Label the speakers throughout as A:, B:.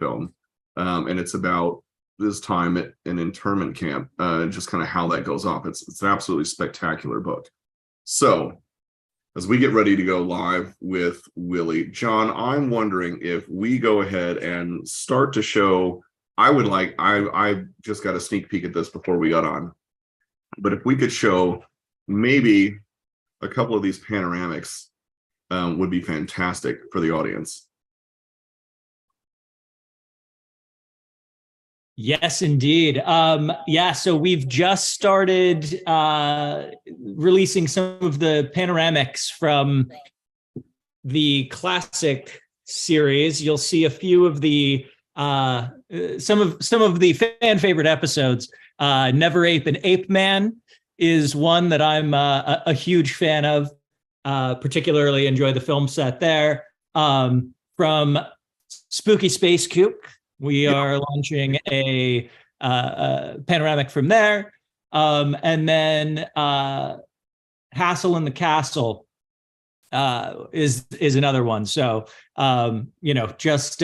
A: film, and it's about this time at an internment camp, just kind of how that goes off. It's an absolutely spectacular book. So as we get ready to go live with Willie, John, I'm wondering if we go ahead and start to show. I just got a sneak peek at this before we got on, but if we could show maybe a couple of these panoramics, would be fantastic for the audience.
B: Yes, indeed. Yeah, so we've just started releasing some of the panoramics from the classic series. You'll see a few of the some of the fan favorite episodes. Never Ape and Ape Man is one that I'm a huge fan of. Particularly enjoy the film set there. From Spooky Space Kook, we are launching a panoramic from there. And then Hassle in the Castle is another one. So, just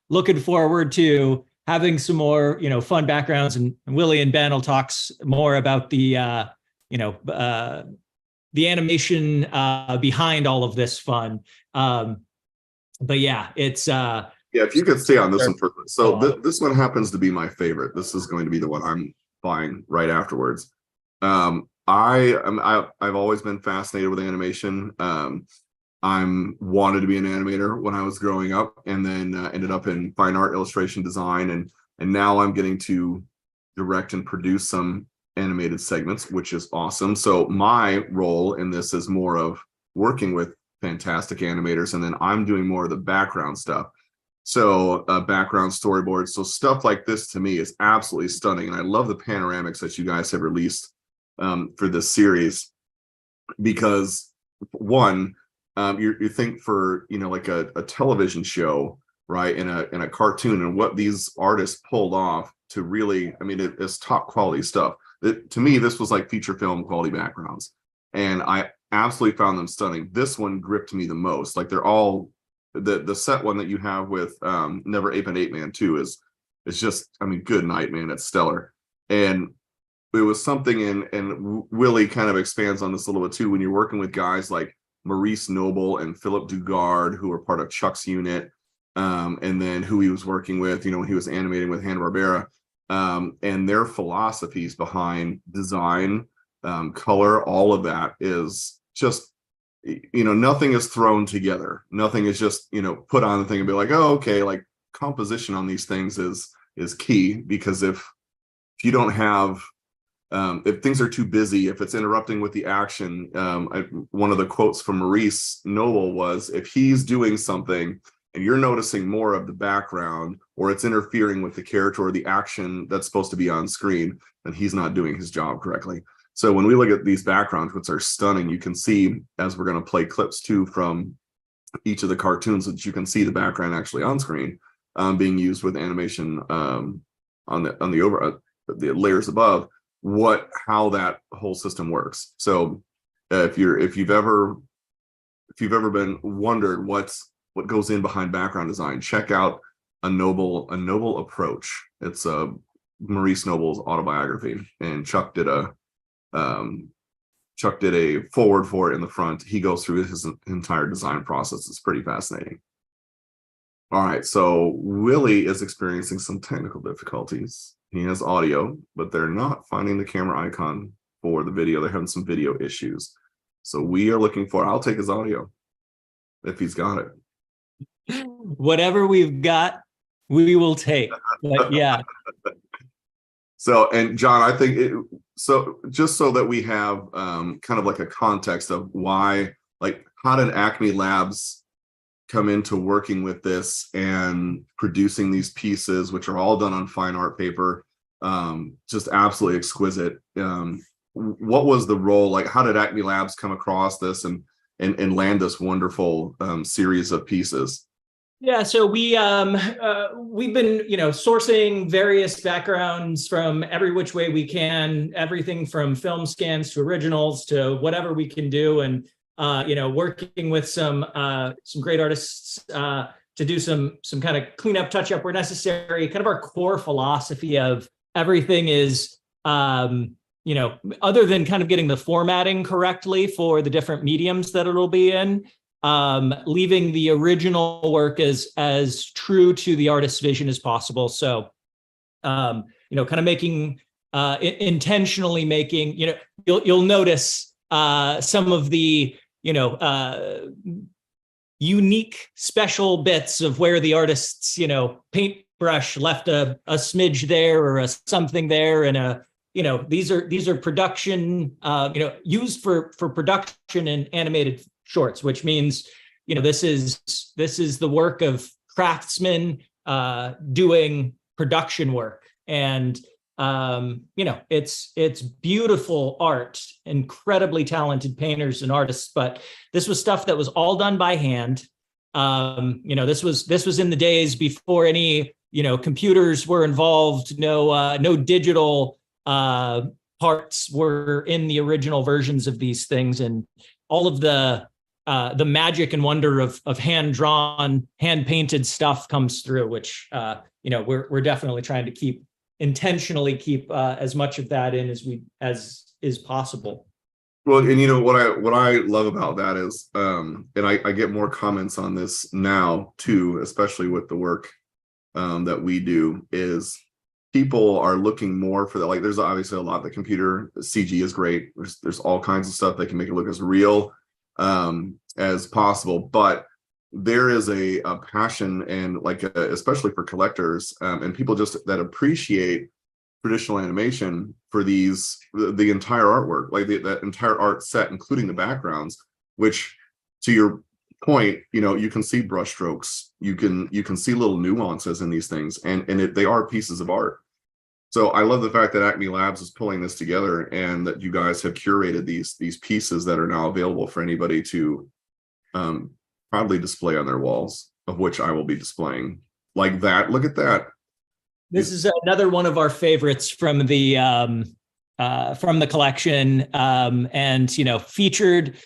B: looking forward to having some more, fun backgrounds. And Willie and Ben will talk more about the animation behind all of this fun. But yeah, it's
A: if you could stay on this one for so this one happens to be my favorite. This is going to be the one I'm buying right afterwards. I've always been fascinated with animation. I'm wanted to be an animator when I was growing up, and then ended up in fine art, illustration, design, and now I'm getting to direct and produce some animated segments, which is awesome. So my role in this is more of working with fantastic animators, and then I'm doing more of the background stuff. So background storyboards, so stuff like this to me is absolutely stunning, and I love the panoramics that you guys have released for this series, because one, you think for like a television show, right, in a cartoon, and what these artists pulled off to really, it's top quality stuff. To me, this was like feature film quality backgrounds, and I absolutely found them stunning. This one gripped me the most. Like, they're all the set one that you have with Never Ape and Ape Man 2 is just, good night, man. It's stellar. And it was something and Willie kind of expands on this a little bit too, when you're working with guys like Maurice Noble and Philip Dugard, who were part of Chuck's unit, and then who he was working with, when he was animating with Hanna-Barbera. And their philosophies behind design, color, all of that is just, nothing is thrown together. Nothing is just, put on the thing and be like, oh, okay, like composition on these things is key, because if you don't have, if things are too busy, if it's interrupting with the action, one of the quotes from Maurice Noble was, if he's doing something and you're noticing more of the background, or it's interfering with the character or the action that's supposed to be on screen, then he's not doing his job correctly. So when we look at these backgrounds, which are stunning, you can see, as we're going to play clips too from each of the cartoons, that you can see the background actually on screen, being used with animation on the layers above, how that whole system works. So if you've ever been wondered what goes in behind background design, check out a noble approach. It's Maurice Noble's autobiography, and Chuck did a forward for it in the front. He goes through his entire design process. It's pretty fascinating. All right, so Willie is experiencing some technical difficulties. He has audio, but they're not finding the camera icon for the video. They're having some video issues. So we are looking for, I'll take his audio if he's got it.
B: Whatever we've got, we will take. But yeah.
A: So, and John, I think just so that we have kind of like a context of why, like, how did Acme Labs come into working with this and producing these pieces, which are all done on fine art paper, just absolutely exquisite. What was the role? Like, how did Acme Labs come across this and land this wonderful series of pieces?
B: Yeah, so we've been, sourcing various backgrounds from every which way we can, everything from film scans to originals to whatever we can do, and working with some great artists to do some kind of cleanup, touch up where necessary. Kind of our core philosophy of everything is, you know, other than kind of getting the formatting correctly for the different mediums that it'll be in, leaving the original work as true to the artist's vision as possible. So, you know, kind of making, intentionally making, you know, you'll notice some of the, you know, unique special bits of where the artists, you know, paintbrush left a smidge there or a something there, and a, you know, these are production, you know, used for production in animated shorts, which means, you know, this is the work of craftsmen doing production work. And you know, it's beautiful art, incredibly talented painters and artists, but this was stuff that was all done by hand. You know, this was in the days before any, you know, computers were involved, no digital parts were in the original versions of these things, and all of the magic and wonder of hand drawn, hand painted stuff comes through, which you know, we're definitely trying to intentionally keep as much of that in as is possible.
A: Well, and you know what I love about that is, and I get more comments on this now too, especially with the work that we do, is people are looking more for that. Like, there's obviously a lot. The computer CG is great. There's all kinds of stuff that can make it look as real as possible, but there is a passion, and like especially for collectors and people just that appreciate traditional animation for the entire artwork, like that entire art set, including the backgrounds, which, to your point, you know, you can see brush strokes, you can see little nuances in these things, and they are pieces of art. So I love the fact that Acme Labs is pulling this together, and that you guys have curated these pieces that are now available for anybody to proudly display on their walls, of which I will be displaying. Like that. Look at that.
B: This is another one of our favorites from the collection, and, you know, featured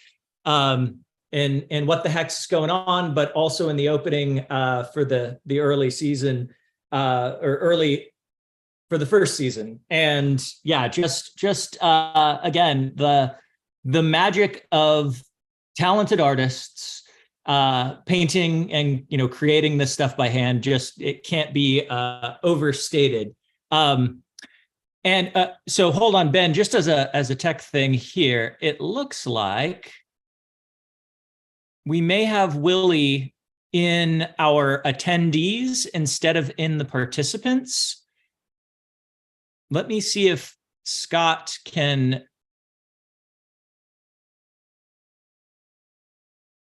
B: in What the Heck's Going On, but also in the opening for the early season, or early for the first season. And yeah, just again, the magic of talented artists painting and, you know, creating this stuff by hand, just, it can't be overstated. And so hold on, Ben, just as a tech thing here, it looks like we may have Willie in our attendees instead of in the participants. Let me see if Scott can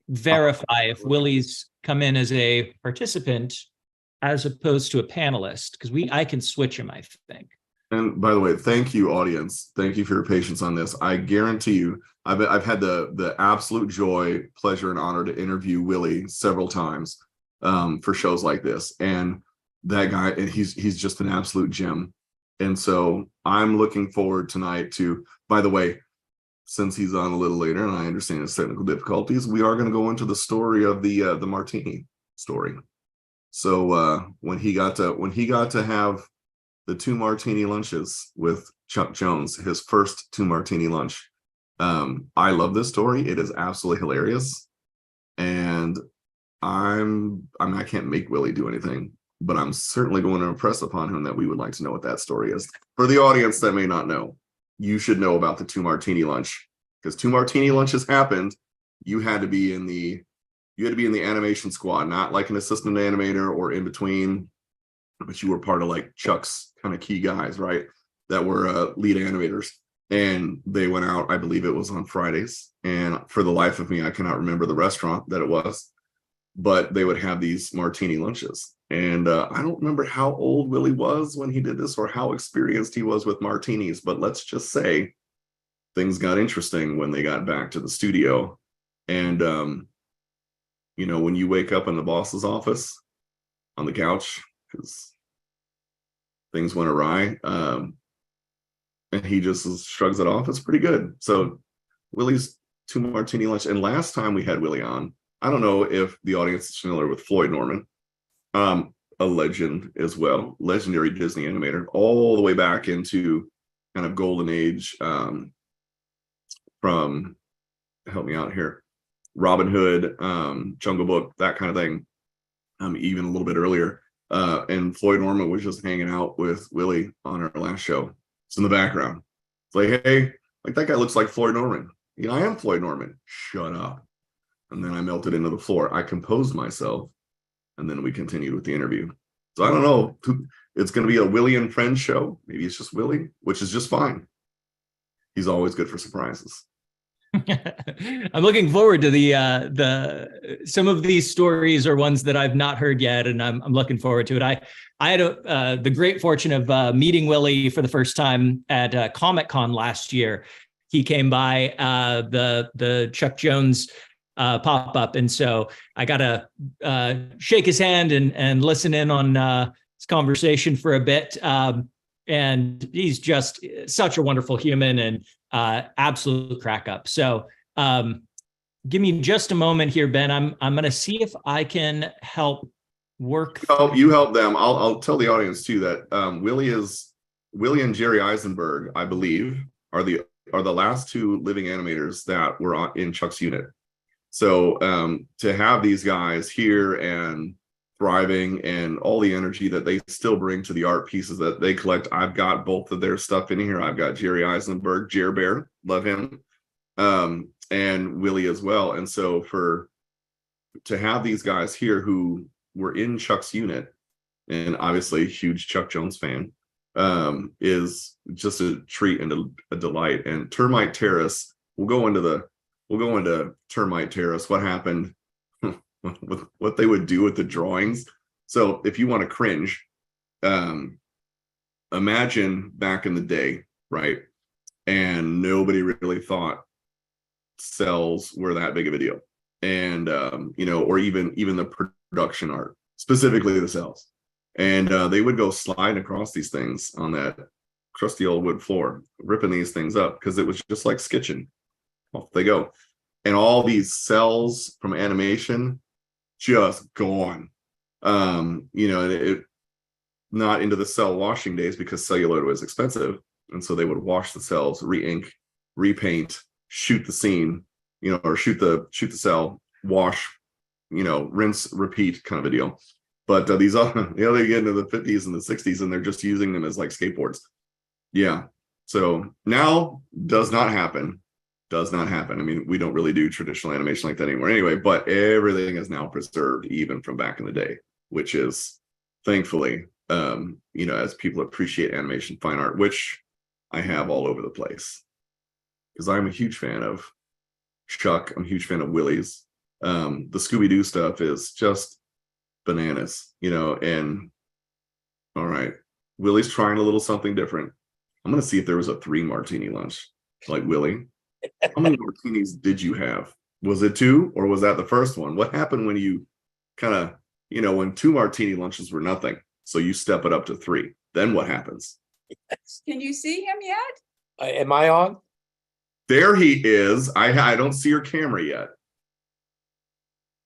B: verify if Willie's come in as a participant as opposed to a panelist, because I can switch him, I think.
A: And by the way, thank you, audience. Thank you for your patience on this. I guarantee you, I've had the absolute joy, pleasure, and honor to interview Willie several times for shows like this. And that guy, and he's just an absolute gem. And so I'm looking forward tonight to, by the way, since he's on a little later, and I understand his technical difficulties, we are going to go into the story of the martini story. So when he got to have the 2 martini lunches with Chuck Jones, his first 2 martini lunch, I love this story. It is absolutely hilarious, and I can't make Willie do anything, but I'm certainly going to impress upon him that we would like to know what that story is. For the audience that may not know, you should know about the 2 martini lunch, because 2 martini lunches happened. You had to be in the animation squad, not like an assistant animator or in between, but you were part of like Chuck's kind of key guys, right? That were lead animators. And they went out, I believe it was on Fridays. And for the life of me, I cannot remember the restaurant that it was, but they would have these martini lunches. And I don't remember how old Willie was when he did this or how experienced he was with martinis, but let's just say things got interesting when they got back to the studio. And, you know, when you wake up in the boss's office on the couch, because things went awry, and he just shrugs it off, it's pretty good. So Willie's 2 martini lunch. And last time we had Willie on, I don't know if the audience is familiar with Floyd Norman. A legend as well, legendary Disney animator, all the way back into kind of golden age, from, help me out here, Robin Hood, Jungle Book, that kind of thing, even a little bit earlier. And Floyd Norman was just hanging out with Willie on our last show. It's in the background. It's like, hey, like that guy looks like Floyd Norman. You know, I am Floyd Norman. Shut up. And then I melted into the floor. I composed myself, and then we continued with the interview. So I don't know. It's going to be a Willie and Friends show. Maybe it's just Willie, which is just fine. He's always good for surprises.
B: I'm looking forward to the some of these stories are ones that I've not heard yet, and I'm looking forward to it. I had the great fortune of meeting Willie for the first time at Comic-Con last year. He came by the Chuck Jones pop-up, and so I got to shake his hand and listen in on his conversation for a bit. And he's just such a wonderful human and absolute crack up. So give me just a moment here, Ben. I'm going to see if I can help work.
A: You help them. I'll tell the audience too that Willie and Jerry Eisenberg, I believe, are the last two living animators that were in Chuck's unit. So to have these guys here and thriving and all the energy that they still bring to the art pieces that they collect. I've got both of their stuff in here. I've got Jerry Eisenberg, Jer Bear, love him, and Willie as well. And so to have these guys here who were in Chuck's unit, and obviously a huge Chuck Jones fan, is just a treat and a delight. And Termite Terrace, we'll go into Termite Terrace, what happened, what they would do with the drawings. So if you want to cringe, imagine back in the day, right? And nobody really thought cells were that big of a deal. And, or even the production art, specifically the cells. And they would go sliding across these things on that crusty old wood floor, ripping these things up because it was just like sketching. Off they go. And all these cells from animation just gone. It not into the cell washing days because celluloid was expensive. And so they would wash the cells, re-ink, repaint, shoot the scene, or shoot the cell, wash, rinse, repeat kind of a deal. But these they get into the 50s and the 60s and they're just using them as like skateboards. Yeah. So now does not happen. I mean, we don't really do traditional animation like that anymore anyway, but everything is now preserved even from back in the day, which is thankfully, as people appreciate animation, fine art, which I have all over the place because I'm a huge fan of Chuck. I'm a huge fan of Willie's. The Scooby-Doo stuff is just bananas, and all right, Willie's trying a little something different. I'm going to see if there was a 3 martini lunch like Willie. How many martinis did you have? Was it 2 or was that the first one? What happened when you kind of, when 2 martini lunches were nothing, so you step it up to 3? Then what happens?
C: Can you see him yet?
D: Am I on?
A: There he is. I don't see your camera yet.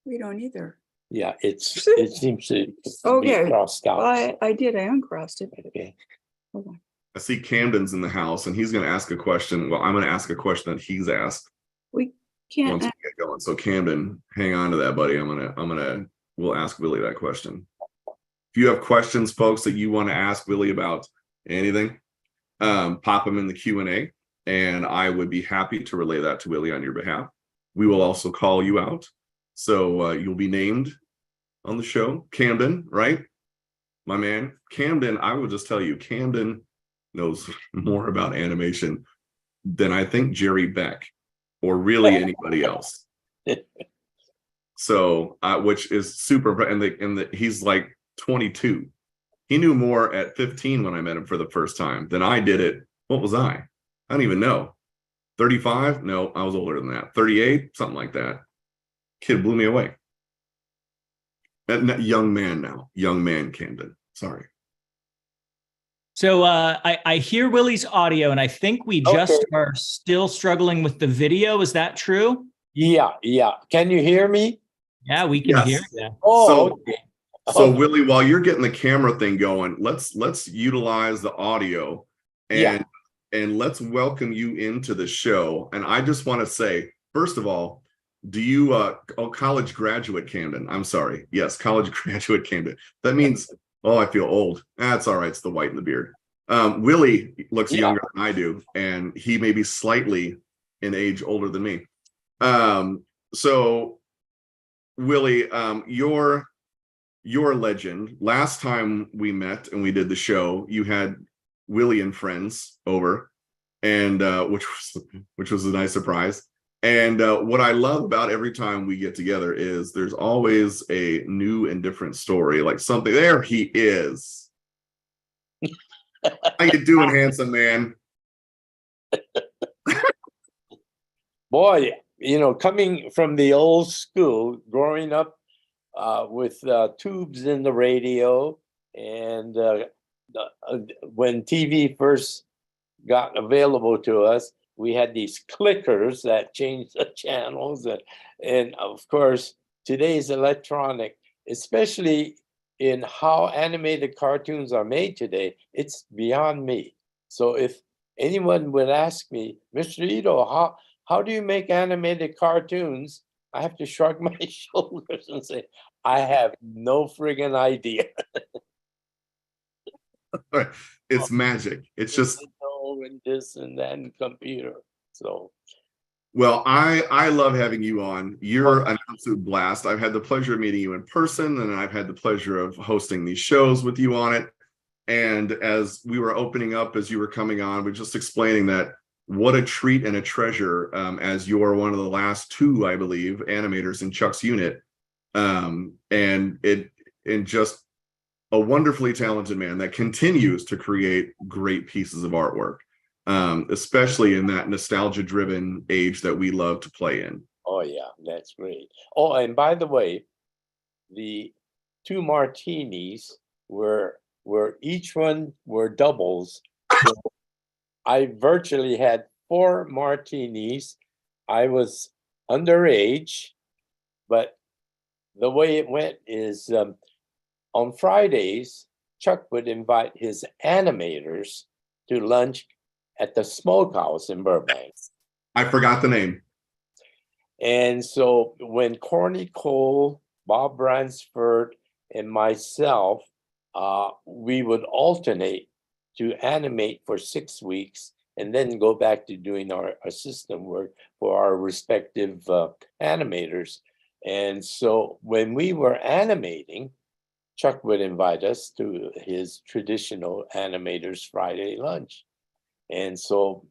C: We don't either.
D: Yeah, it seems to
C: Okay.
D: be crossed out.
C: Well, I did. I uncrossed it.
D: Okay.
C: Hold on.
A: I see Camden's in the house and he's going to ask a question. Well, I'm going to ask a question that he's asked
C: We can't.
A: once we get going. So Camden, hang on to that, buddy. We'll ask Willie that question. If you have questions, folks, that you want to ask Willie about anything, pop them in the Q&A and I would be happy to relay that to Willie on your behalf. We will also call you out. So you'll be named on the show. Camden, right? My man. Camden, I will just tell you, Camden knows more about animation than I think Jerry Beck or really anybody else. So, which is super, and he's like 22. He knew more at 15 when I met him for the first time than I did at, what was I? I don't even know. 35? No, I was older than that. 38? Something like that. Kid blew me away. Young man Camden. Sorry.
B: So I hear Willie's audio, and I think we just are still struggling with the video. Is that true?
D: Yeah. Can you hear me?
B: Yeah, we can hear you.
D: Oh,
A: So,
D: okay.
A: So Willie, while you're getting the camera thing going, let's utilize the audio and let's welcome you into the show. And I just want to say, first of all, do you college graduate Camden? I'm sorry. Yes, college graduate Camden. That means, oh, I feel old. That's all right. It's the white in the beard. Willie looks younger than I do, and he may be slightly in age older than me. So Willie, you're a legend. Last time we met and we did the show, you had Willie and friends over, and which was a nice surprise. And what I love about every time we get together is there's always a new and different story, like something. There he is. How you doing, handsome man?
D: Boy, coming from the old school, growing up with tubes in the radio, and when TV first got available to us, we had these clickers that changed the channels, and of course, today's electronic, especially in how animated cartoons are made today, it's beyond me. So if anyone would ask me, Mr. Ito, how do you make animated cartoons? I have to shrug my shoulders and say, I have no friggin' idea.
A: It's magic. It's just
D: and this and that and computer. So
A: well, I love having you on. You're an absolute blast. I've had the pleasure of meeting you in person, and I've had the pleasure of hosting these shows with you on it. And as we were opening up, as you were coming on, we're just explaining that what a treat and a treasure, as you're one of the last two, I believe, animators in Chuck's unit. And just a wonderfully talented man that continues to create great pieces of artwork, especially in that nostalgia-driven age that we love to play in.
D: Oh, yeah, that's great. Oh, and by the way, the two martinis were each one were doubles. So I virtually had 4 martinis. I was underage, but the way it went is on Fridays, Chuck would invite his animators to lunch at the Smokehouse in Burbank.
A: I forgot the name.
D: And so when Corny Cole, Bob Bransford, and myself, we would alternate to animate for 6 weeks and then go back to doing our assistant work for our respective animators. And so when we were animating, Chuck would invite us to his traditional animators Friday lunch. And so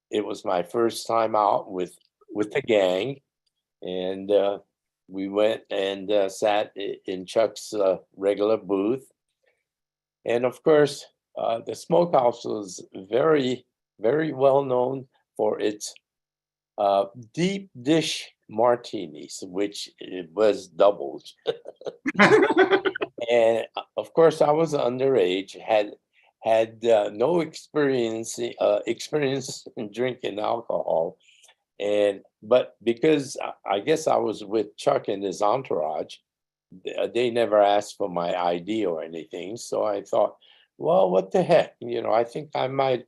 D: it was my first time out with the gang. And we went and sat in Chuck's regular booth. And of course, the Smokehouse was very, very well known for its deep dish martinis, which it was doubled. And of course, I was underage, had no experience in drinking alcohol, but because I guess I was with Chuck and his entourage, they never asked for my ID or anything. So I thought, well, what the heck, I think I might,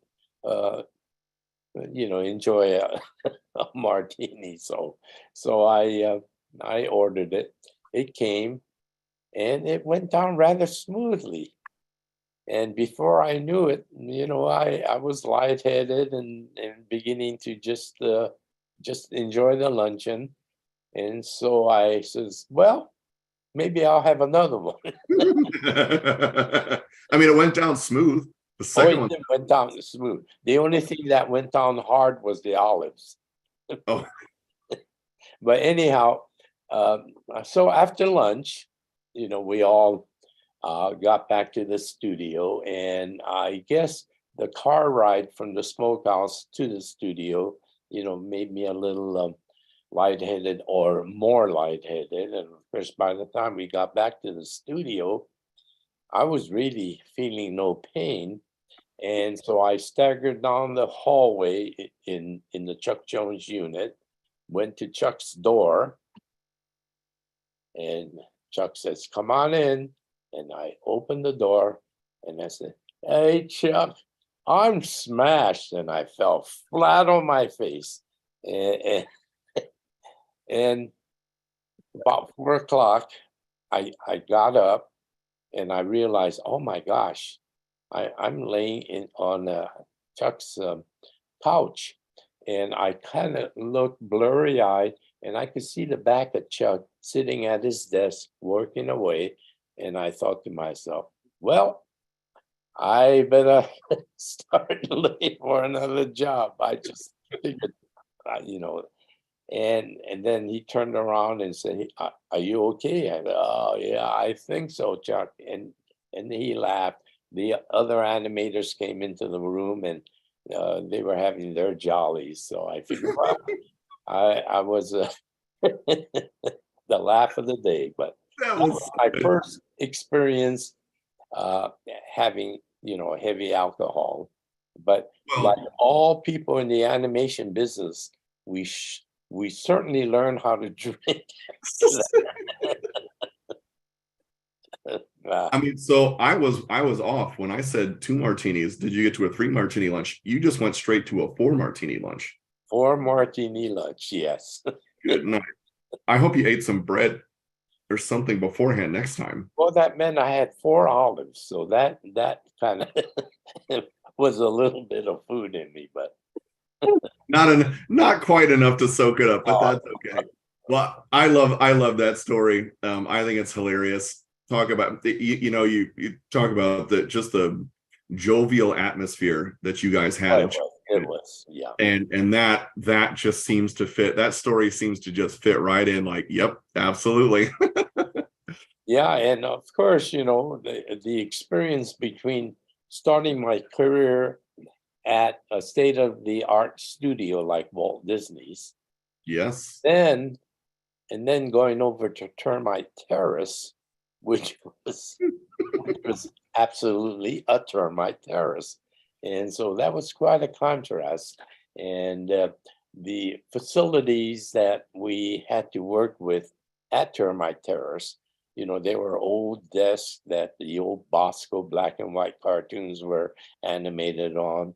D: enjoy a martini. So I ordered it. It came. And it went down rather smoothly. And before I knew it, I was lightheaded and beginning to just enjoy the luncheon. And so I says, well, maybe I'll have another one.
A: I mean, it went down smooth. The second one
D: went down smooth. The only thing that went down hard was the olives.
A: Oh.
D: But anyhow, so after lunch, we all got back to the studio, and I guess the car ride from the Smokehouse to the studio, made me a little lightheaded or more lightheaded. And of course, by the time we got back to the studio, I was really feeling no pain. And so I staggered down the hallway in the Chuck Jones unit, went to Chuck's door, and Chuck says, come on in. And I opened the door and I said, "Hey, Chuck, I'm smashed." And I fell flat on my face. And, and about 4 o'clock, I got up and I realized, oh my gosh, I'm laying on Chuck's couch. And I kind of looked blurry eyed and I could see the back of Chuck sitting at his desk working away. And I thought to myself, well, I better start looking for another job. I just figured, and then he turned around and said, "Hey, are you okay?" I said, "Oh yeah, I think so, Chuck." And he laughed. The other animators came into the room and they were having their jollies. So I figured, well, I was the laugh of the day. But
A: That
D: that was my first experience having heavy alcohol. But like all people in the animation business, we certainly learn how to drink.
A: I mean, so I was off when I said 2 martinis. Did you get to a 3 martini lunch? You just went straight to a 4 martini lunch.
D: 4 martini lunch, yes.
A: Good night. I hope you ate some bread or something beforehand next time.
D: Well, that meant I had 4 olives, so that kind of was a little bit of food in me, but
A: not quite enough to soak it up, but that's okay. Well, I love that story. I think it's hilarious. Talk about you talk about the jovial atmosphere that you guys had.
D: It was, yeah.
A: And that just seems to fit. That story seems to just fit right in. Like, yep, absolutely.
D: Yeah, and of course, the experience between starting my career at a state-of-the-art studio like Walt Disney's,
A: Yes.
D: and then going over to Termite Terrace, which was absolutely a termite terrace. And so that was quite a contrast. And the facilities that we had to work with at Termite Terrace, they were old desks that the old Bosco black and white cartoons were animated on.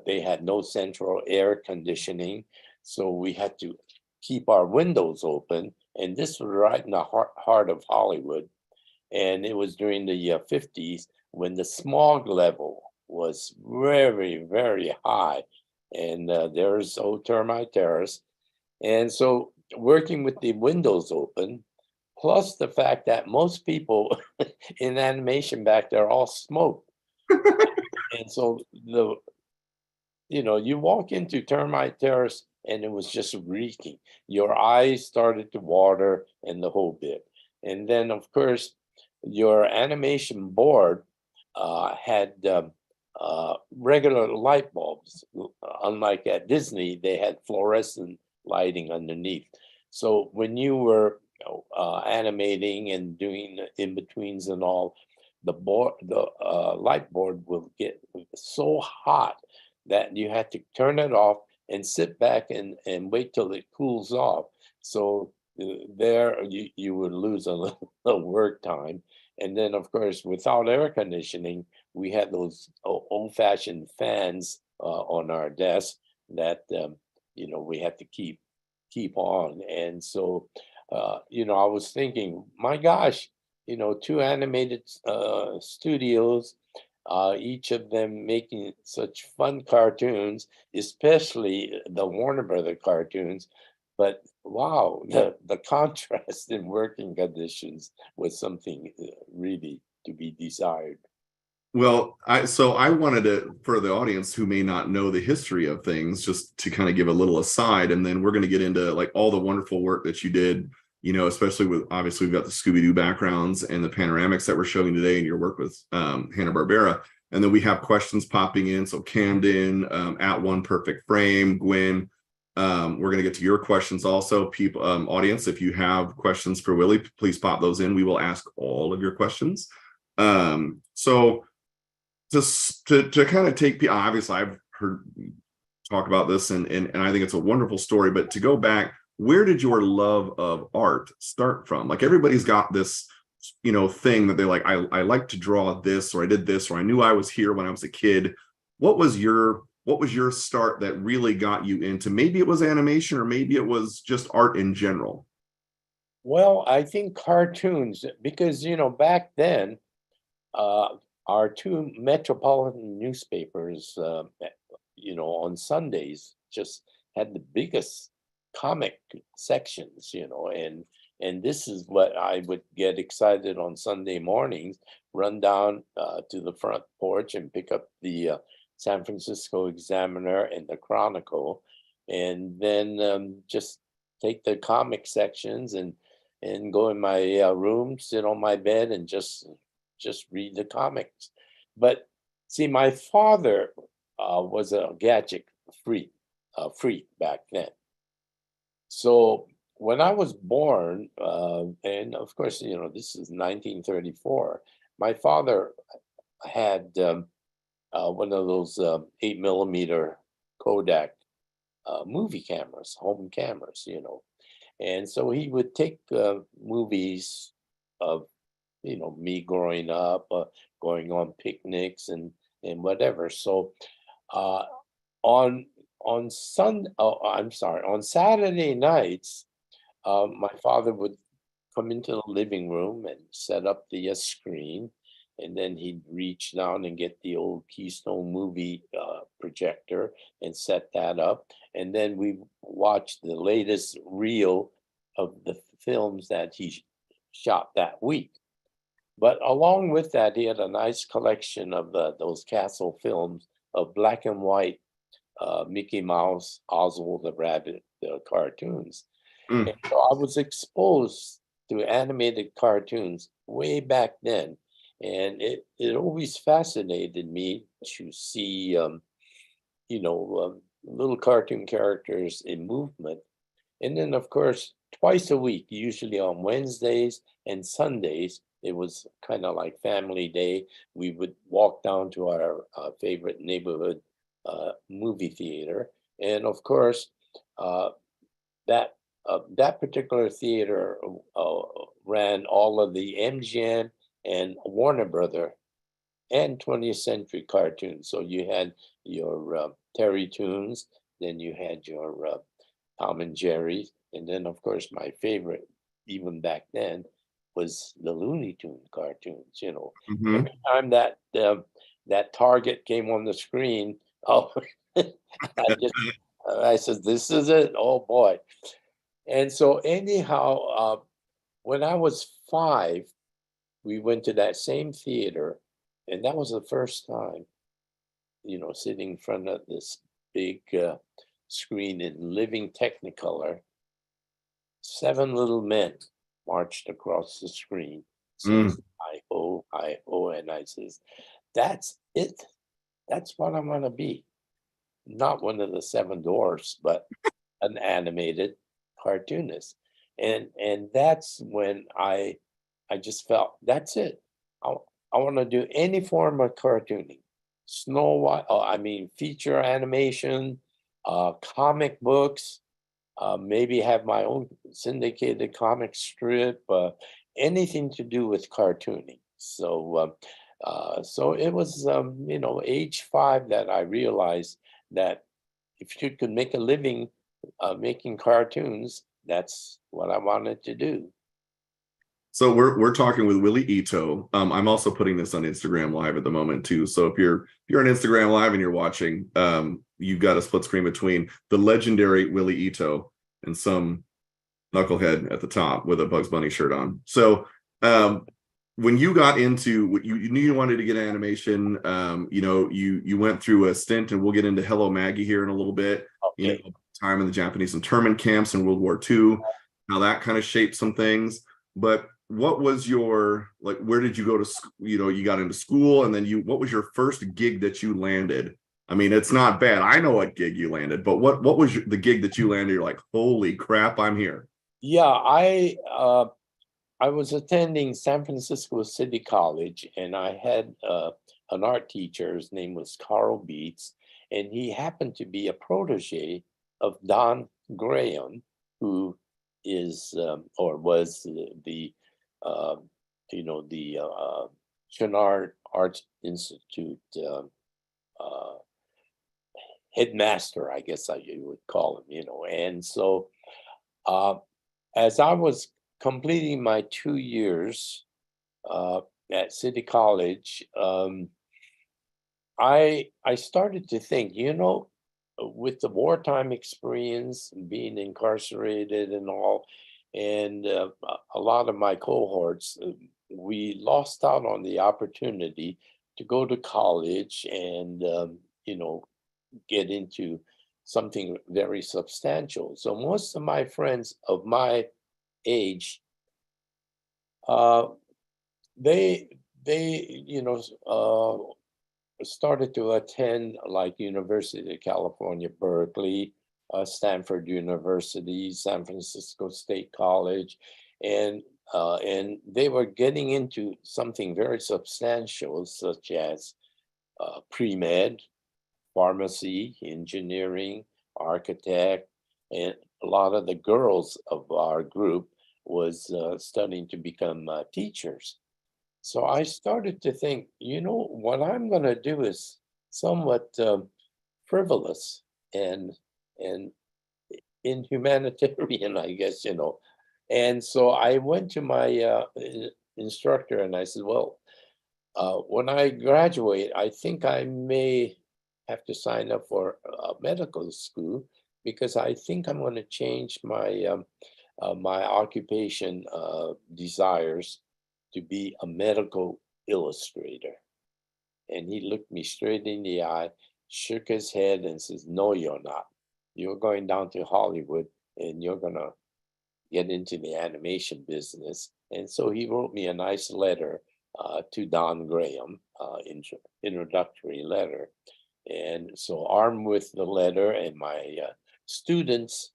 D: They had no central air conditioning, so we had to keep our windows open. And this was right in the heart of Hollywood. And it was during the 50s when the smog level was very, very high. And there's old Termite Terrace. And so working with the windows open, plus the fact that most people in animation back there all smoked. And so you walk into Termite Terrace and it was just reeking. Your eyes started to water and the whole bit. And then, of course, your animation board had regular light bulbs. Unlike at Disney, they had fluorescent lighting underneath. So when you were animating and doing in-betweens and all, the light board will get so hot that you had to turn it off and sit back and wait till it cools off. So there you would lose a little work time. And then, of course, without air conditioning, we had those old-fashioned fans on our desk that we had to keep on. And so, I was thinking, my gosh, 2 animated studios, each of them making such fun cartoons, especially the Warner Brother cartoons. But wow, the contrast in working conditions was something really to be desired.
A: Well, I wanted to, for the audience who may not know the history of things, just to kind of give a little aside, and then we're going to get into like all the wonderful work that you did, especially with, obviously we've got the Scooby-Doo backgrounds and the panoramics that we're showing today and your work with Hanna-Barbera. And then we have questions popping in. So Camden, at One Perfect Frame, Gwen, we're going to get to your questions also. People, audience, if you have questions for Willie, please pop those in. We will ask all of your questions. So just to kind of take, obviously I've heard talk about this and I think it's a wonderful story, but to go back, where did your love of art start from? Like everybody's got this thing that they're like, I like to draw this, or I did this, or I knew I was here when I was a kid. What was your start that really got you into, maybe it was animation or maybe it was just art in general?
D: Well, I think cartoons, because back then, our two metropolitan newspapers, on Sundays just had the biggest comic sections, and this is what I would get excited on Sunday mornings, run down to the front porch and pick up the San Francisco Examiner and the Chronicle, and then just take the comic sections and go in my room, sit on my bed, and just read the comics. But see, my father was a gadget freak back then. So when I was born, and of course, this is 1934, my father had one of those 8mm Kodak movie cameras, home cameras, and so he would take movies of, me growing up, going on picnics and whatever. So on on Saturday nights, my father would come into the living room and set up the screen, and then he'd reach down and get the old Keystone movie projector and set that up, and then we watched the latest reel of the films that he shot that week. But along with that, he had a nice collection of those Castle films of black and white Mickey Mouse, Oswald the Rabbit cartoons.
A: Mm.
D: And so I was exposed to animated cartoons way back then. And it always fascinated me to see, little cartoon characters in movement. And then, of course, twice a week, usually on Wednesdays and Sundays, it was kind of like family day. We would walk down to our favorite neighborhood movie theater. And of course, that particular theater ran all of the MGM and Warner Brother and 20th Century cartoons. So you had your Terry Toons, then you had your Tom and Jerry, and then of course my favorite, even back then, was the Looney Tune cartoons.
A: Mhm.
D: Every time that that target came on the screen, oh, I said, "This is it." Oh boy! And so anyhow, when I was 5, we went to that same theater, and that was the first time, sitting in front of this big screen in living Technicolor. 7 little men marched across the screen, says,
A: Mm.
D: I ho, and I says, "That's it. That's what I'm gonna be. Not one of the 7 dwarfs, but an animated cartoonist." And that's when I just felt that's it. I want to do any form of cartooning. Snow White, feature animation, comic books, maybe have my own syndicated comic strip, anything to do with cartooning. So it was, age 5 that I realized that if you could make a living making cartoons, that's what I wanted to do.
A: So we're talking with Willie Ito. I'm also putting this on Instagram Live at the moment too. So if you're on Instagram Live and you're watching, you've got a split screen between the legendary Willie Ito and some knucklehead at the top with a Bugs Bunny shirt on. So when you got into what you knew you wanted to get animation, you went through a stint, and we'll get into Hello Maggie here in a little bit.
D: Okay.
A: Time in the Japanese internment camps in World War II, how that kind of shaped some things. But what was your, like, where did you go to school? You got into school, and then what was your first gig that you landed? I mean, it's not bad. I know what gig you landed, but what was the gig that you landed? You're like, holy crap, I'm here.
D: Yeah, I was attending San Francisco City College, and I had an art teacher. His name was Carl Beats, and he happened to be a protege of Don Graham, who is or was the the Chenard Arts Institute headmaster, I guess you would call him, and so as I was completing my 2 years at City College, I started to think, with the wartime experience, being incarcerated and all, and a lot of my cohorts, we lost out on the opportunity to go to college and get into something very substantial. So most of my friends of my age, they started to attend like University of California, Berkeley, Stanford University, San Francisco State College, and they were getting into something very substantial, such as pre-med, pharmacy, engineering, architect, and a lot of the girls of our group was studying to become teachers. So I started to think, what I'm going to do is somewhat frivolous and inhumanitarian, I guess, And so I went to my instructor and I said, well, when I graduate, I think I may have to sign up for medical school because I think I'm going to change my my occupation desires to be a medical illustrator. And he looked me straight in the eye, shook his head and says, no, you're not. You're going down to Hollywood and you're going to get into the animation business. And so he wrote me a nice letter to Don Graham, introductory letter. And so armed with the letter and my students'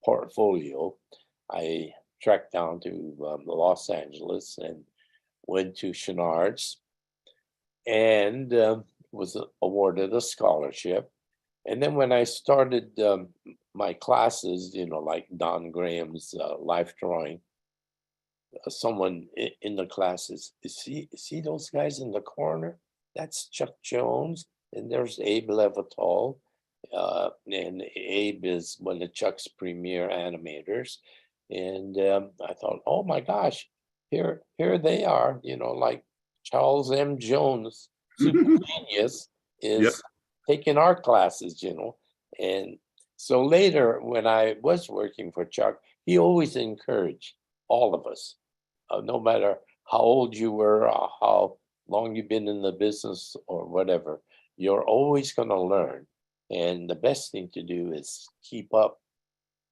D: portfolio, I tracked down to Los Angeles and went to Chenard's and was awarded a scholarship. And then when I started my classes, like Don Graham's life drawing, someone in the classes, see those guys in the corner? That's Chuck Jones, and there's Abe Levital. And Abe is one of Chuck's premier animators. And I thought, oh my gosh, here they are, like Charles M. Jones, super genius, is taking art classes, And so later, when I was working for Chuck, he always encouraged all of us, no matter how old you were or how long you've been in the business or whatever, you're always going to learn. And the best thing to do is keep up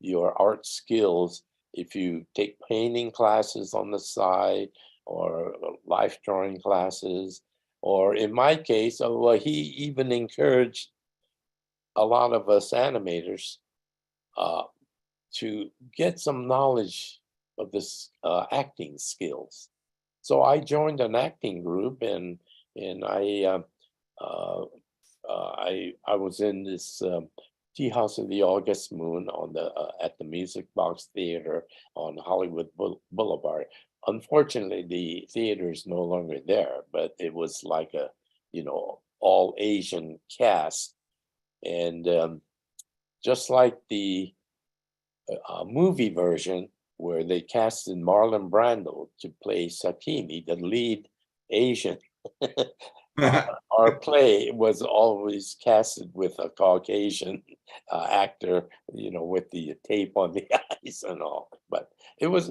D: your art skills. If you take painting classes on the side or life drawing classes, or in my case, well, he even encouraged a lot of us animators to get some knowledge of this acting skills. So I joined an acting group, and I was in this Tea House of the August Moon on the at the Music Box Theater on Hollywood Boulevard. Unfortunately, the theater is no longer there, but it was like a all Asian cast, and just like the movie version where they casted Marlon Brando to play Sakimi, the lead Asian. Our play was always casted with a Caucasian actor, with the tape on the eyes and all. But it was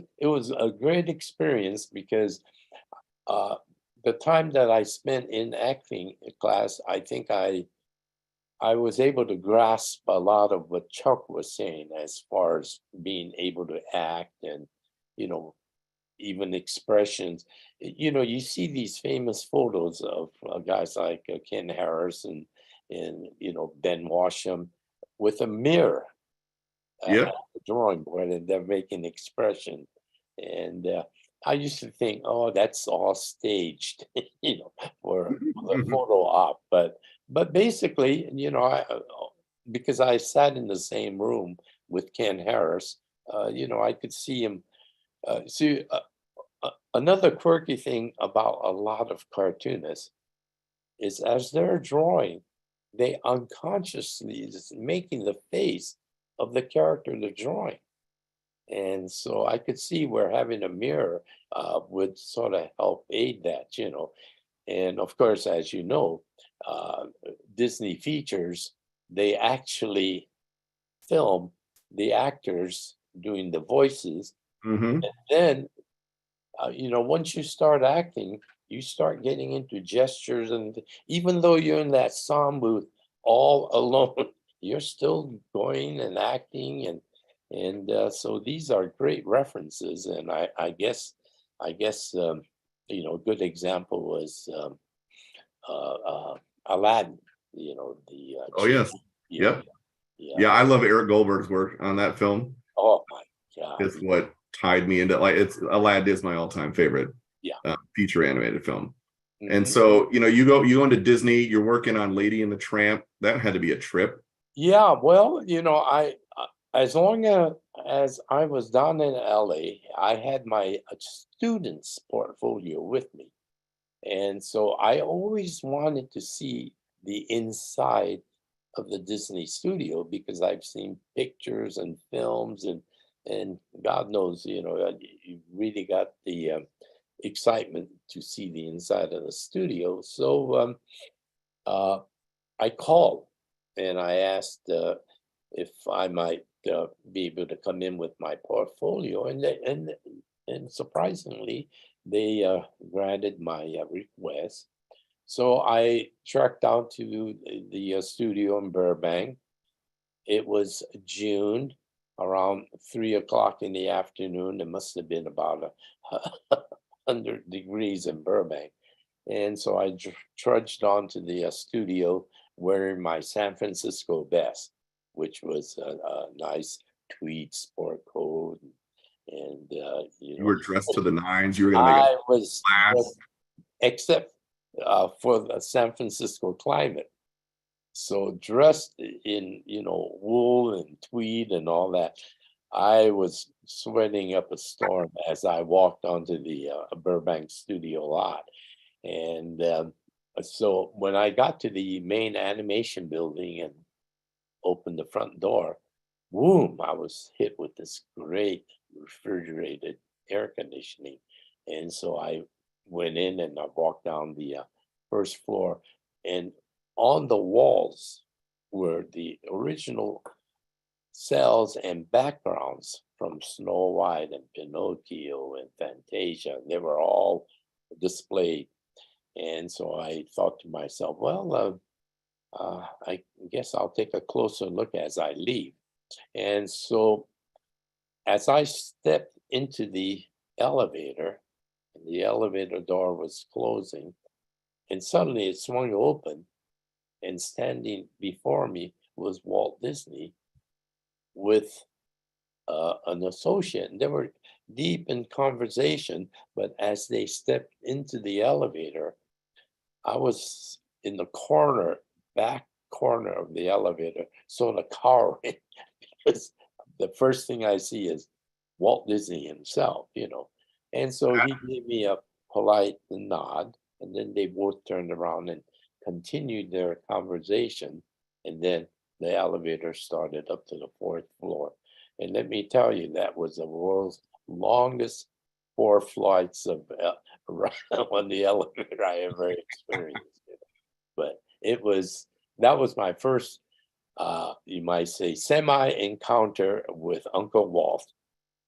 D: a great experience because the time that I spent in acting class, I think I was able to grasp a lot of what Chuck was saying as far as being able to act and, even expressions. You see these famous photos of guys like Ken Harris and Ben Washam with a mirror at the drawing board, and they're making expression. And I used to think, oh, that's all staged, for the photo op. But basically, because I sat in the same room with Ken Harris, I could see him. Another quirky thing about a lot of cartoonists is as they're drawing, they unconsciously is making the face of the character they're drawing. And so I could see where having a mirror would sort of help aid that, you know. And of course, as you know, uh, Disney features, they actually film the actors doing the voices.
A: Hmm.
D: And then, you know, once you start acting, you start getting into gestures. And even though you're in that sound booth all alone, you're still going and acting. And so these are great references. And I guess, you know, a good example was Aladdin, you know, the
A: Oh yes.
D: yeah,
A: Yep.
D: yeah.
A: Yeah, I love Eric Goldberg's work on that film.
D: Oh my God.
A: It's what tied me into, like, it's Aladdin is my all-time favorite
D: Yeah.
A: feature animated film. And
D: Mhm.
A: so, you know, you go into Disney, you're working on Lady and the Tramp. That had to be a trip.
D: Yeah, well, you know, as long as I was down in LA, I had my students portfolio with me. And so I always wanted to see the inside of the Disney studio because I've seen pictures and films and God knows, you know, you really got the excitement to see the inside of the studio. So uh, I called and I asked if I might be able to come in with my portfolio, and surprisingly, they granted my request. So I trekked out to the studio in Burbank. It was June, around 3 o'clock in the afternoon. It must have been about 100 degrees in Burbank. And so I trudged on to the studio wearing my San Francisco best, which was a nice tweed sport coat. And, you
A: You
D: know,
A: were dressed to the nines. You were going to make a
D: I was,
A: class.
D: except for the San Francisco climate. So dressed in, you know, wool and tweed and all that, I was sweating up a storm as I walked onto the Burbank studio lot. And so when I got to the main animation building and opened the front door, boom, I was hit with this great refrigerated air conditioning. And so I went in and I walked down the first floor, and on the walls were the original cells and backgrounds from Snow White and Pinocchio and Fantasia. They were all displayed. And so I thought to myself, well, I guess I'll take a closer look as I leave. And so as I stepped into the elevator, and the elevator door was closing, and suddenly it swung open, and standing before me was Walt Disney with an associate. And they were deep in conversation, but as they stepped into the elevator, I was in the back corner of the elevator, sort of cowering because the first thing I see is Walt Disney himself, you know. And so he gave me a polite nod, and then they both turned around and continued their conversation. And then the elevator started up to the fourth floor. And let me tell you, that was the world's longest 4 flights of on the elevator I ever experienced. But that was my first, you might say, semi encounter with Uncle Walt.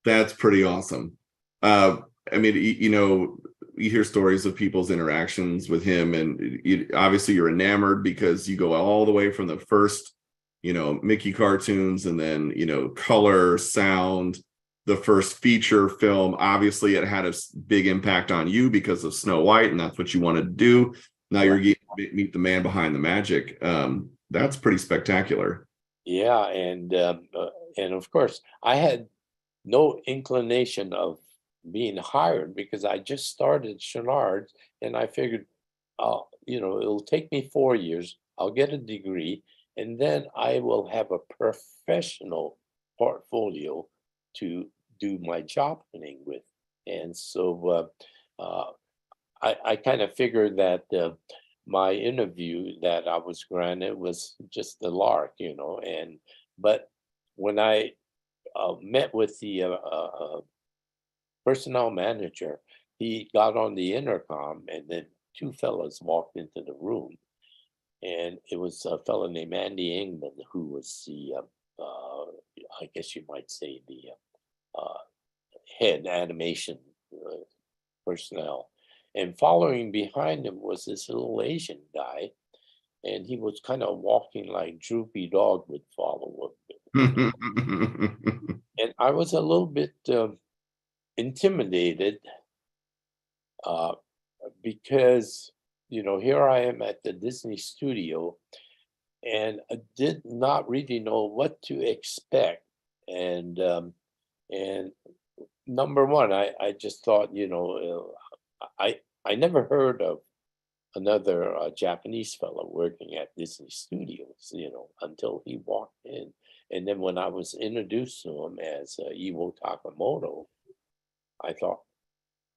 A: That's pretty awesome. I mean, you know, you hear stories of people's interactions with him, and obviously you're enamored because you go all the way from the first, you know, Mickey cartoons, and then, you know, color, sound, the first feature film. Obviously, it had a big impact on you because of Snow White, and that's what you wanted to do. Now you're getting to meet the man behind the magic. That's pretty spectacular.
D: Yeah, and of course, I had no inclination of being hired because I just started Chenard, and I figured, you know, it'll take me 4 years. I'll get a degree, and then I will have a professional portfolio to do my job hunting with. And so I kind of figured that my interview that I was granted was just a lark, and but when I met with the personnel manager, he got on the intercom, and then two fellas walked into the room, and it was a fellow named Andy Ingman, who was the, I guess you might say, the head animation personnel. And following behind him was this little Asian guy, and he was kind of walking like Droopy Dog would follow him. And I was a little bit intimidated because, here I am at the Disney studio, and I did not really know what to expect. And number one, I just thought, I never heard of another Japanese fellow working at Disney Studios, until he walked in. And then when I was introduced to him as Iwo Takamoto, I thought,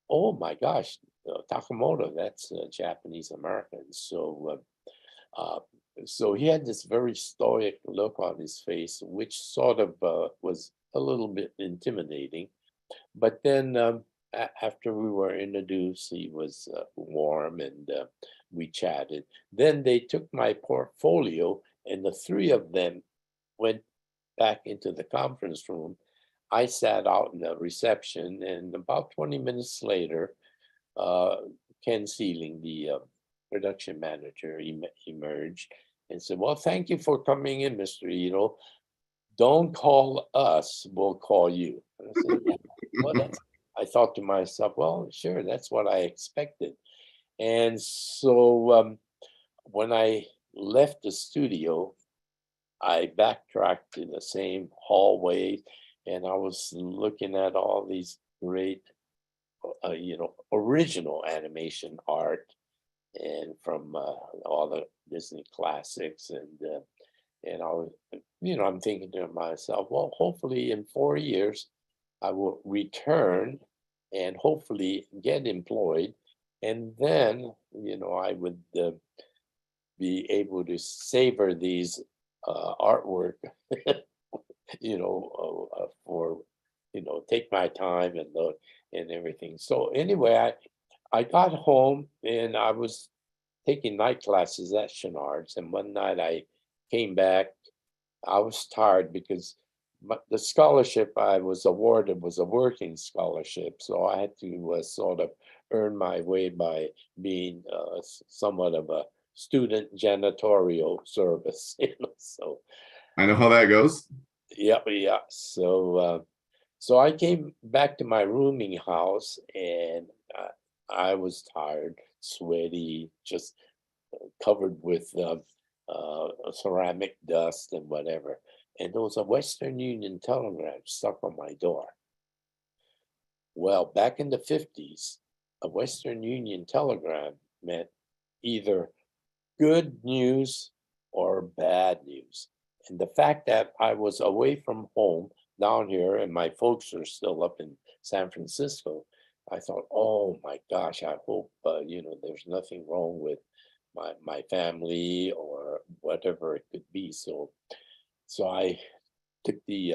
D: oh my gosh, Takamoto, that's Japanese American. So he had this very stoic look on his face, which sort of was a little bit intimidating. But then after we were introduced, he was warm, and we chatted. Then they took my portfolio, and the three of them went back into the conference room. I sat out in the reception, and about 20 minutes later, Ken Sealing, the production manager, emerged and said, "Well, thank you for coming in, Mr. Ito. Don't call us, we'll call you." And I said, "Yeah." Well, I thought to myself, well, sure, that's what I expected. And so when I left the studio, I backtracked to the same hallway, and I was looking at all these great, original animation art, and from all the Disney classics, and I was, I'm thinking to myself, well, hopefully in 4 years, I will return and hopefully get employed, and then, I would be able to savor these artwork, for, take my time and look and everything. So anyway, I got home, and I was taking night classes at Chenard's, and one night I came back. I was tired because the scholarship I was awarded was a working scholarship, so I had to sort of earn my way by being somewhat of a student janitorial service. So
A: I know how that goes.
D: yeah. So I came back to my rooming house, and I was tired, sweaty, just covered with ceramic dust and whatever. And there was a Western Union telegram stuck on my door. Well, back in the 50s, a Western Union telegram meant either good news or bad news. And the fact that I was away from home down here, and my folks are still up in San Francisco, I thought, oh my gosh, I hope, there's nothing wrong with my family or whatever it could be. So I took the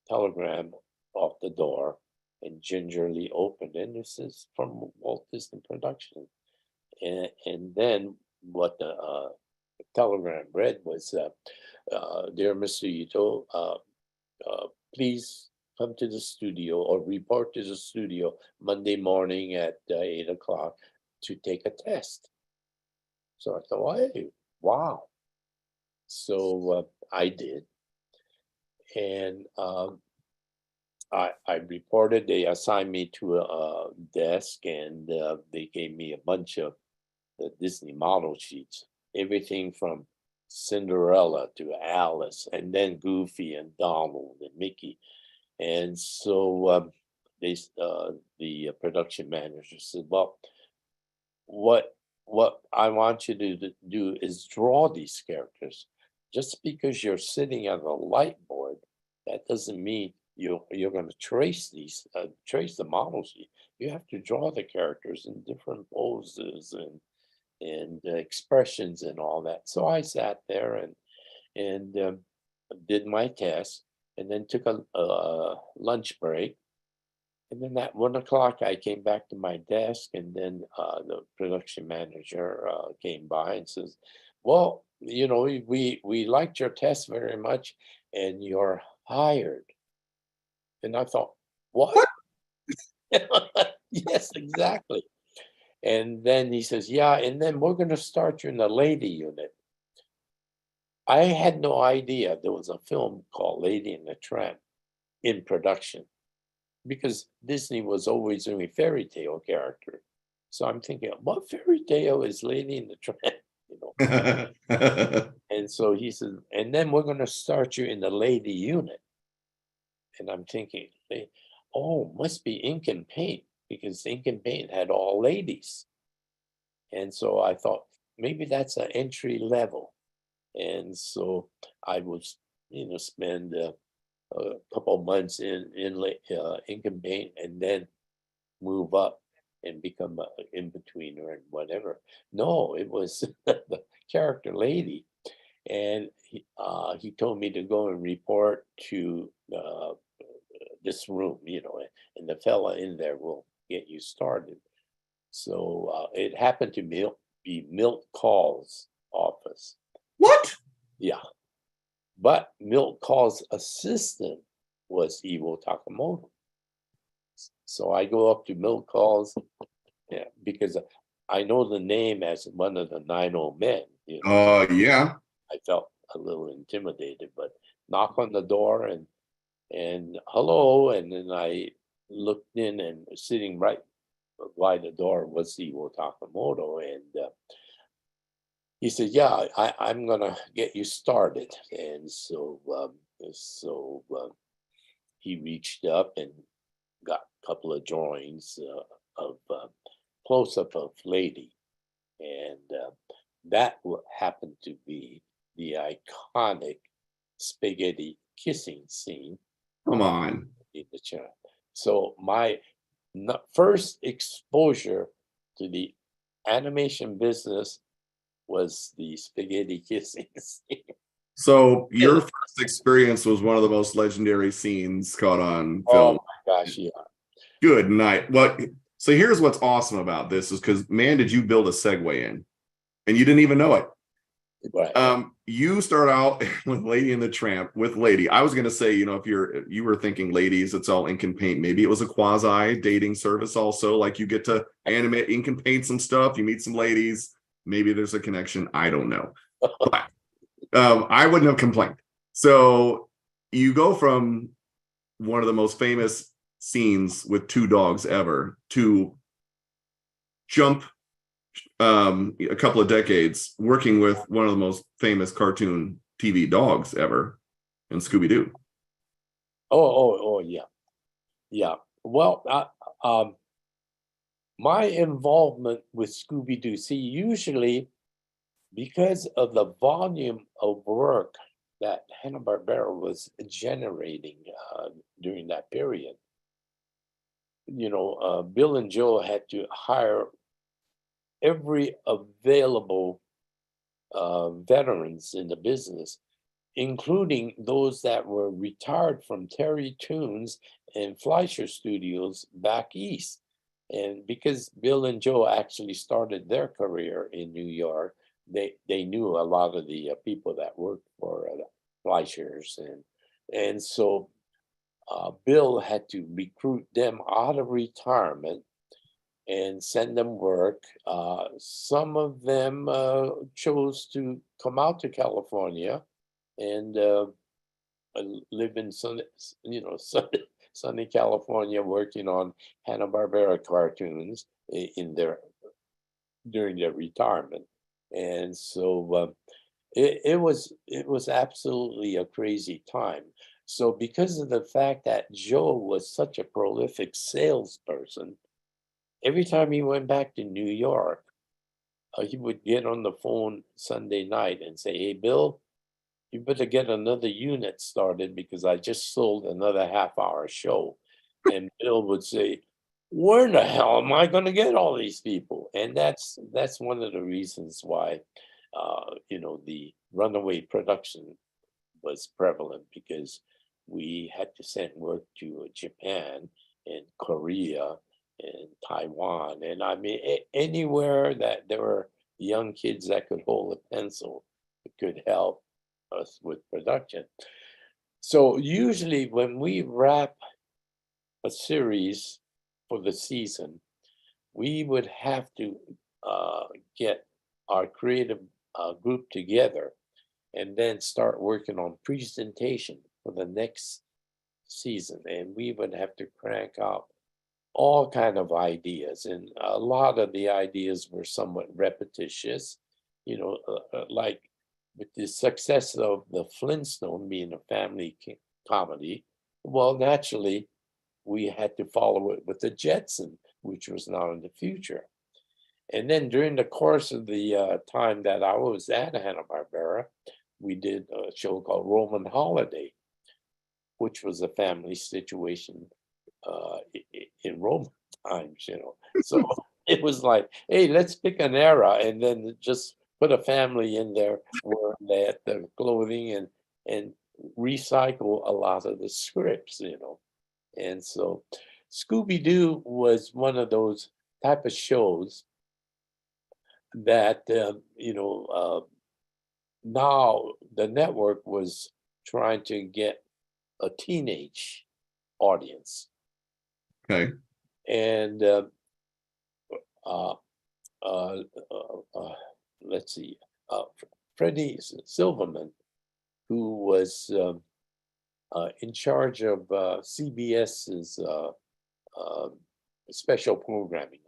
D: telegram off the door and gingerly opened it. And this is from Walt Disney Production. And then what the telegram read was, "Dear Mr. Ito, please come to the studio or report to the studio Monday morning at 8 o'clock to take a test." So I thought, hey, wow. So I did. And I reported. They assigned me to a desk, and they gave me a bunch of the Disney model sheets, everything from Cinderella to Alice, and then Goofy and Donald and Mickey. And so the production manager said, "Well, what I want you to do is draw these characters. Just because you're sitting at a light board, that doesn't mean you're going to trace trace the models. You have to draw the characters in different poses and expressions and all that. So I sat there and did my test, and then took a lunch break. And then at 1 o'clock, I came back to my desk, and then the production manager came by and says, "Well, we liked your test very much, and you're hired." And I thought, "What?" Yes, exactly. And then he says, "Yeah, and then we're going to start you in the lady unit." I had no idea there was a film called Lady and the Tramp in production, because Disney was always doing fairy tale character. So I'm thinking, what fairy tale is Lady and the Tramp? And so he said, and then we're going to start you in the lady unit. And I'm thinking, oh, must be ink and paint, because ink and paint had all ladies. And so I thought, maybe that's an entry level. And so I was, spend a couple of months in ink and paint, and then move up and become an in-betweener and whatever. No, it was the character lady. And he told me to go and report to this room, and the fella in there will get you started. So it happened to be Milt Call's office.
A: What?
D: Yeah. But Milt Call's assistant was Iwo Takamoto. So I go up to Milt Call's, because I know the name as one of the 90 men.
A: Yeah.
D: I felt a little intimidated, but knock on the door and hello, and then I looked in, and sitting right by the door was Iwo Takamoto, and he said, "Yeah, I'm gonna get you started." And so he reached up and got a couple of drawings of close-up of lady, and that happened to be the iconic spaghetti kissing scene
A: Come on.
D: in the channel. So my first exposure to the animation business was the spaghetti kissing scene.
A: So your first experience was one of the most legendary scenes caught on
D: Oh
A: film.
D: my gosh, yeah.
A: Good night. So here's what's awesome about this is because, man, did you build a segue in, and you didn't even know it.
D: Right.
A: You start out with Lady and the Tramp with Lady. I was gonna say, if you were thinking ladies, it's all ink and paint. Maybe it was a quasi dating service also. Like you get to animate, ink and paint some stuff. You meet some ladies. Maybe there's a connection. I don't know. But I wouldn't have complained. So you go from one of the most famous scenes with two dogs ever to jump a couple of decades working with one of the most famous cartoon TV dogs ever in Scooby-Doo.
D: Oh, yeah. Well, my involvement with Scooby-Doo, see, usually because of the volume of work that Hanna-Barbera was generating during that period, Bill and Joe had to hire every available veterans in the business, including those that were retired from Terry Toons and Fleischer Studios back east. And because Bill and Joe actually started their career in New York, they knew a lot of the people that worked for Fleischers, and so Bill had to recruit them out of retirement and send them work. Some of them chose to come out to California and live in sunny California, working on Hanna-Barbera cartoons during their retirement. And so it was absolutely a crazy time. So because of the fact that Joe was such a prolific salesperson, every time he went back to New York, he would get on the phone Sunday night and say, "Hey, Bill, you better get another unit started because I just sold another half-hour show. And Bill would say, where the hell am I going to get all these people? And that's one of the reasons why, the runaway production was prevalent, because we had to send work to Japan and Korea and Taiwan. And I mean, anywhere that there were young kids that could hold a pencil, it could help us with production. So usually when we wrap a series for the season, we would have to get our creative group together and then start working on presentation for the next season. And we would have to crank out all kind of ideas. And a lot of the ideas were somewhat repetitious, like with the success of the Flintstone being a family comedy. Well, naturally, we had to follow it with the Jetson, which was now in the future. And then during the course of the time that I was at Hanna-Barbera, we did a show called Roman Holiday, which was a family situation in Roman times, So it was like, hey, let's pick an era and then just put a family in there wearing the clothing and recycle a lot of the scripts, And so Scooby-Doo was one of those type of shows that, now the network was trying to get a teenage audience.
A: Okay.
D: And let's see, Freddie Silverman, who was in charge of CBS's special programming,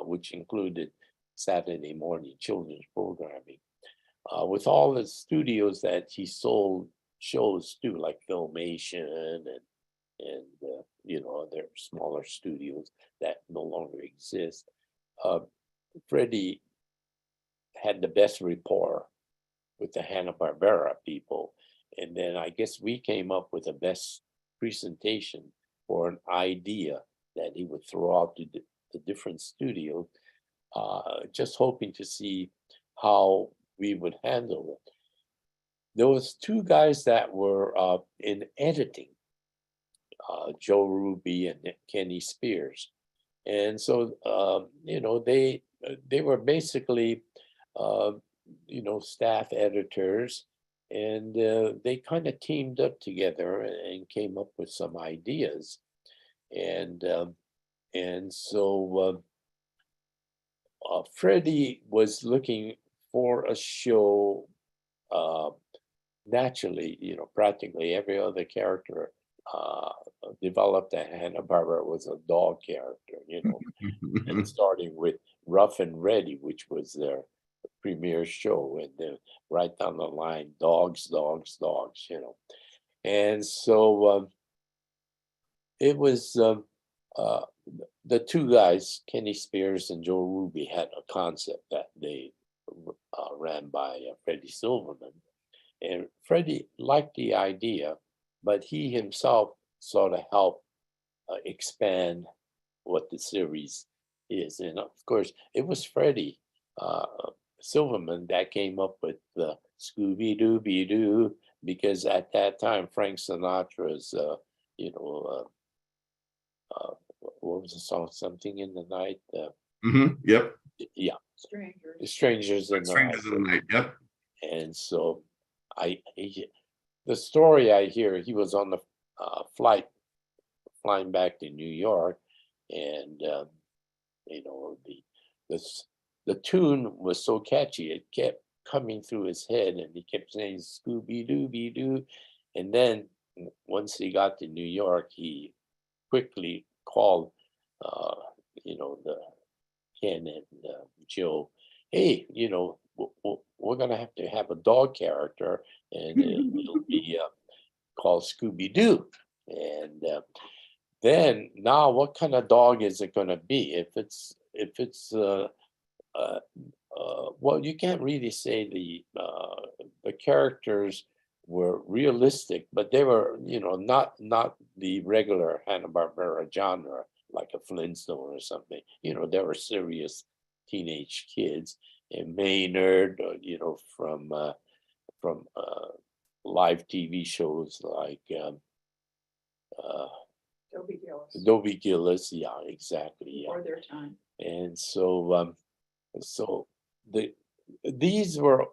D: which included Saturday morning children's programming, with all the studios that he sold shows to, like Filmation and other smaller studios that no longer exist. Freddie had the best rapport with the Hanna-Barbera people. And then I guess we came up with the best presentation for an idea that he would throw out to the different studios, just hoping to see how we would handle it. There was two guys that were in editing, Joe Ruby and Kenny Spears. And so, they were basically, staff editors, and they kind of teamed up together and came up with some ideas. And so Freddie was looking for a show. Naturally, practically every other character developed at Hanna-Barbera was a dog character, and starting with Rough and Ready, which was their premiere show, and then right down the line, dogs, And so it was the two guys, Kenny Spears and Joe Ruby, had a concept that they ran by Freddie Silverman. And Freddie liked the idea, but he himself sort of helped expand what the series is. And of course, it was Freddie Silverman that came up with the Scooby-Dooby-Doo, because at that time, Frank Sinatra's, what was the song? Something in the Night.
A: Yep.
D: Yeah.
C: Strangers.
D: Strangers in the Night.
A: Strangers in the Night. Yep.
D: And so the story I hear, he was on the flight flying back to New York, and the tune was so catchy, it kept coming through his head, and he kept saying Scooby-Dooby-Doo. And then once he got to New York, he quickly called the Ken and Joe, hey, we're going to have a dog character, and it'll be called Scooby-Doo. And then now, what kind of dog is it going to be? If it's well, you can't really say the characters were realistic, but they were, not the regular Hanna-Barbera genre, like a Flintstone or something. They were serious teenage kids. And Maynard, from live TV shows like
C: Dobie Gillis.
D: Dobie Gillis, yeah, exactly, yeah.
C: Before their time.
D: And so these were,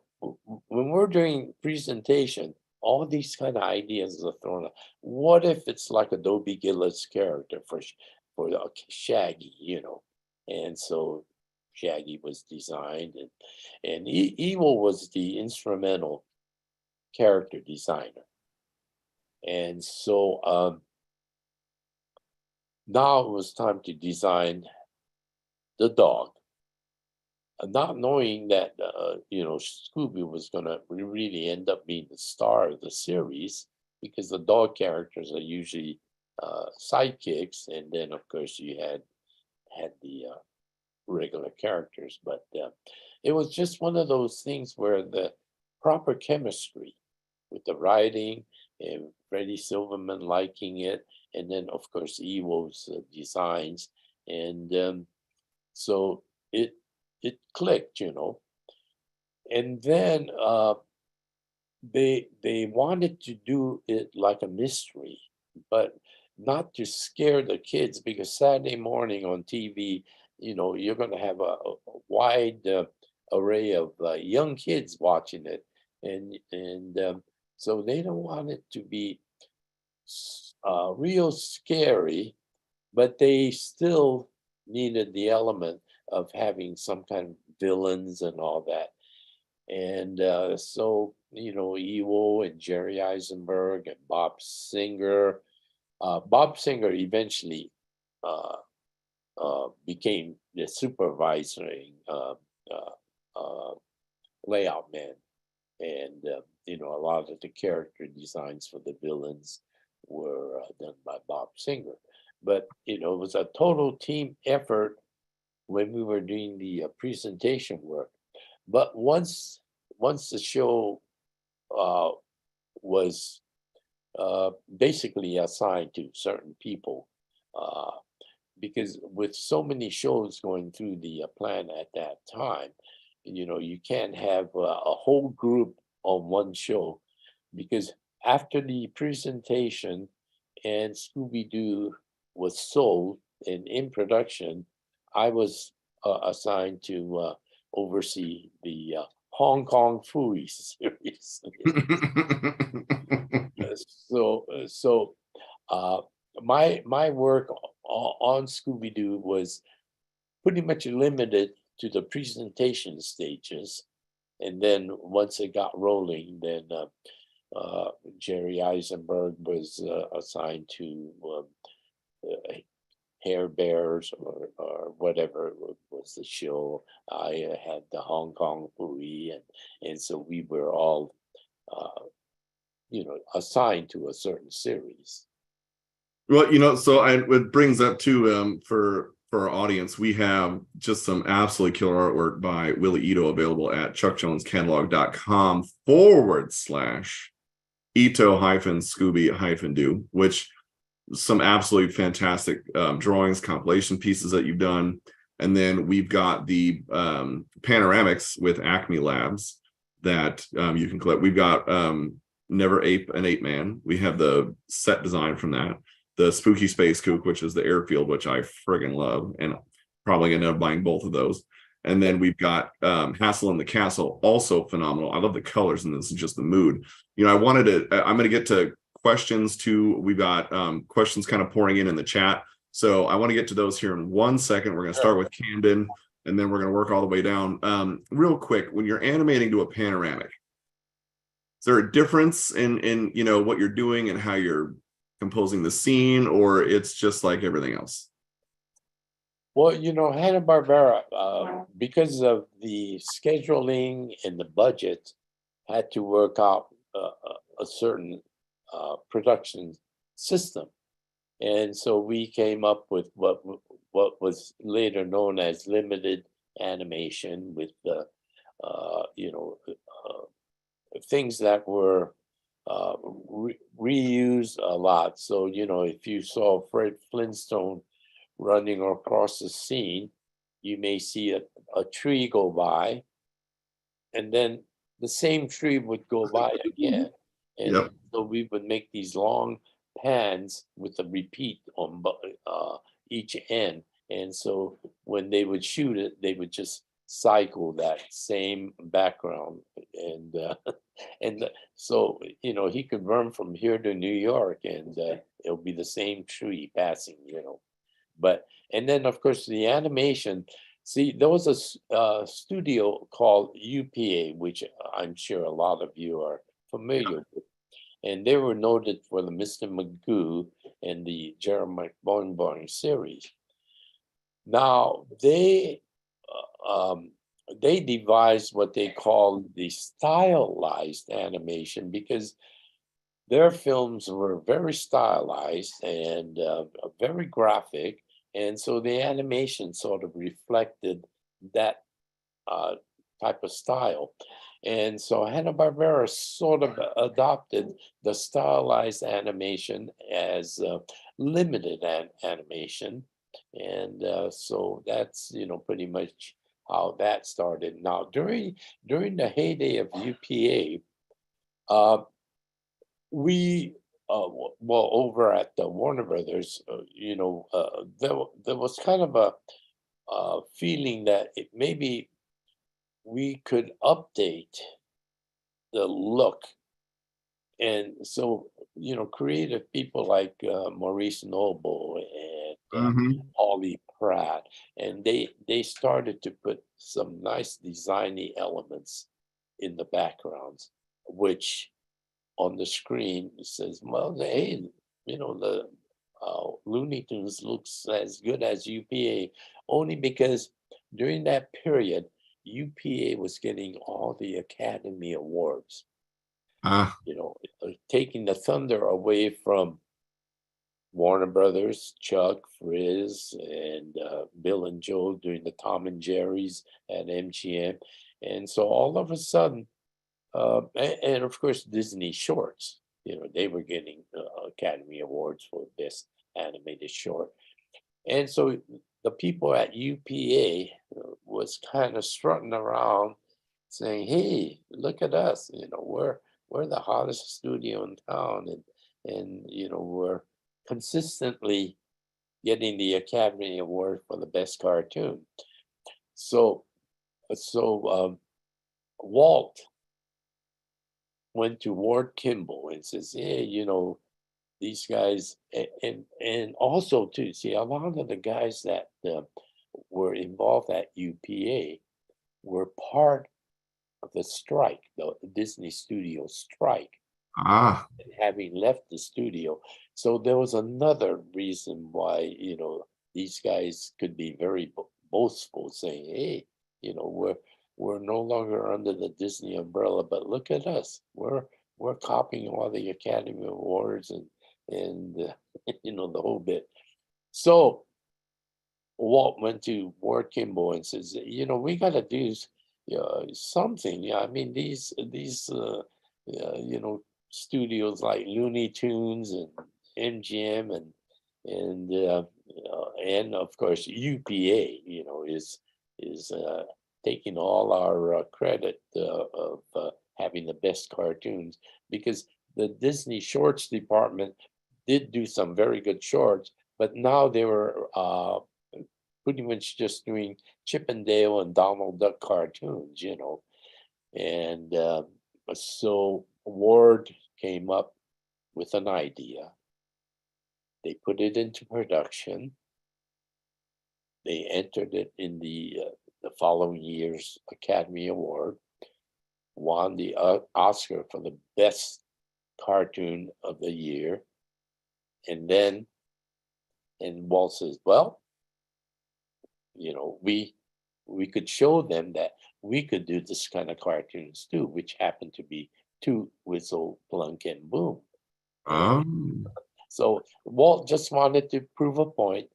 D: when we're doing presentation, all these kind of ideas are thrown out. What if it's like a Dobie Gillis character for the Shaggy, And so Shaggy was designed, and Evil was the instrumental character designer. And so now it was time to design the dog, not knowing that Scooby was going to really end up being the star of the series, because the dog characters are usually sidekicks, and then of course you had the regular characters. But it was just one of those things where the proper chemistry with the writing and Freddie Silverman liking it, and then of course Ewo's designs, and so it clicked, and then they wanted to do it like a mystery, but not to scare the kids, because Saturday morning on TV, you're going to have a wide array of young kids watching it, and so they don't want it to be real scary, but they still needed the element of having some kind of villains and all that. And so, Ewo and Jerry Eisenberg and Bob Singer. Bob Singer eventually became the supervising layout man. And, a lot of the character designs for the villains were done by Bob Singer. But, it was a total team effort when we were doing the presentation work. But once the show was basically assigned to certain people, because with so many shows going through the plan at that time, you can't have a whole group on one show, because after the presentation and Scooby-Doo was sold and in production, I was assigned to oversee the Hong Kong Phooey series. So my work on Scooby-Doo was pretty much limited to the presentation stages, and then once it got rolling, then Jerry Eisenberg was assigned to Hair Bears or whatever was the show. I had the Hong Kong Phooey, and so we were all assigned to a certain series.
A: Well, so it brings up too, for our audience, we have just some absolutely killer artwork by Willie Ito available at chuckjonescatalog.com/Ito-Scooby-Doo, which some absolutely fantastic drawings, compilation pieces that you've done. And then we've got the panoramics with Acme Labs that you can collect. We've got Never Ape an Ape Man. We have the set design from that. The Spooky Space Kook, which is the airfield, which I friggin' love, and probably end up buying both of those. And then we've got Hassel in the Castle, also phenomenal. I love the colors, and this is just the mood. I'm going to get to questions too. We've got questions kind of pouring in the chat. So I want to get to those here in 1 second. We're going to start with Camden, and then we're going to work all the way down. Real quick, when you're animating to a panoramic, is there a difference in what you're doing and how you're composing the scene, or it's just like everything else?
D: Well, Hanna-Barbera, because of the scheduling and the budget, had to work out a certain production system. And so we came up with what was later known as limited animation, with things that were reused a lot. So, if you saw Fred Flintstone running across the scene, you may see a tree go by, and then the same tree would go by again. And
A: Yep.
D: so we would make these long pans with a repeat on each end. And so when they would shoot it, they would just cycle that same background. And so, he could run from here to New York, and it'll be the same tree passing, But, and then of course the animation, see, there was a studio called UPA, which I'm sure a lot of you are familiar with. And they were noted for the Mr. Magoo and the Jeremiah Boing Boing series. Now, they devised what they called the stylized animation, because their films were very stylized and very graphic. And so the animation sort of reflected that type of style. And so Hanna-Barbera sort of adopted the stylized animation as limited animation. And so that's, pretty much how that started. Now, during the heyday of UPA, we well, over at the Warner Brothers, there was kind of a feeling that maybe we could update the look. And so, creative people like Maurice Noble and
A: Mhm.
D: Ollie Pratt, and they started to put some nice designy elements in the backgrounds, which on the screen it says, well, hey, the Looney Tunes looks as good as UPA, only because during that period, UPA was getting all the Academy Awards,
A: Ah,
D: taking the thunder away from Warner Brothers, Chuck, Frizz, and Bill and Joe doing the Tom and Jerry's at MGM. And so all of a sudden, and of course, Disney shorts, they were getting Academy Awards for Best Animated Short. And so the people at UPA was kind of strutting around saying, hey, look at us, we're the hottest studio in town, and we're consistently getting the Academy Award for the best cartoon. So Walt went to Ward Kimball and says, hey, these guys, and also too, see, a lot of the guys that were involved at UPA were part of the strike, the Disney studio strike,
A: ah,
D: and having left the studio. So there was another reason why, these guys could be very boastful, saying, hey, we're no longer under the Disney umbrella, but look at us. We're copying all the Academy Awards and the whole bit. So Walt went to Ward Kimball and says, we got to do something. Yeah, I mean, these studios like Looney Tunes and MGM and of course UPA, is taking all our credit of having the best cartoons, because the Disney Shorts department did do some very good shorts, but now they were pretty much just doing Chip and Dale and Donald Duck cartoons, And so Ward came up with an idea. They put it into production. They entered it in the following year's Academy Award, won the Oscar for the best cartoon of the year. And Walt says, well, we could show them that we could do this kind of cartoons too, which happened to be Toot, Whistle, Plunk, and Boom.
A: um,
D: So Walt just wanted to prove a point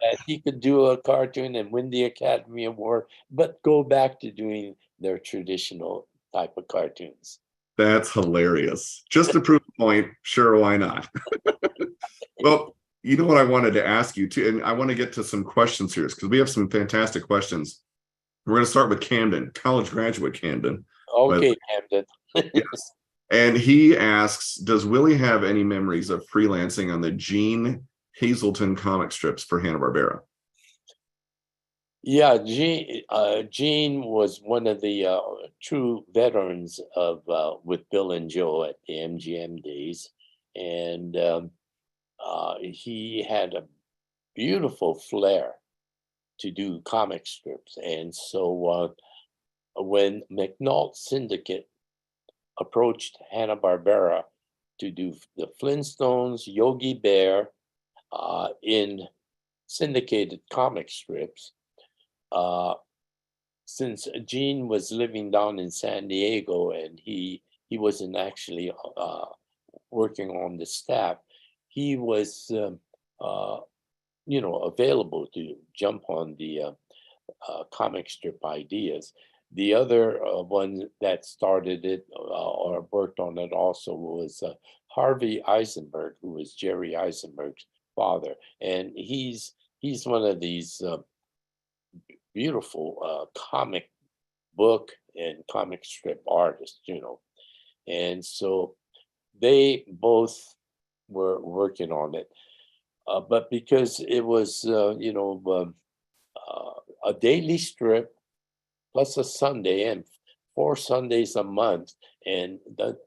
D: that he could do a cartoon and win the Academy Award, but go back to doing their traditional type of cartoons.
A: That's hilarious. Just to prove a point, sure, why not? Well, you know what I wanted to ask you too, and I want to get to some questions here because we have some fantastic questions. We're going to start with Camden, college graduate Camden.
D: Okay, Camden.
A: Yes. And he asks, does Willie have any memories of freelancing on the Gene Hazelton comic strips for Hanna-Barbera?
D: Yeah, Gene was one of the true veterans of with Bill and Joe at the MGM days, and he had a beautiful flair to do comic strips. And so when McNaught Syndicate approached Hanna-Barbera to do the Flintstones, Yogi Bear in syndicated comic strips, since Gene was living down in San Diego and he wasn't actually working on the staff, he was available to jump on the comic strip ideas. The other one that started it or worked on it also was Harvey Eisenberg, who was Jerry Eisenberg's father, and he's one of these beautiful comic book and comic strip artists, and so they both were working on it, but because it was a daily strip plus a Sunday and 4 Sundays a month, and the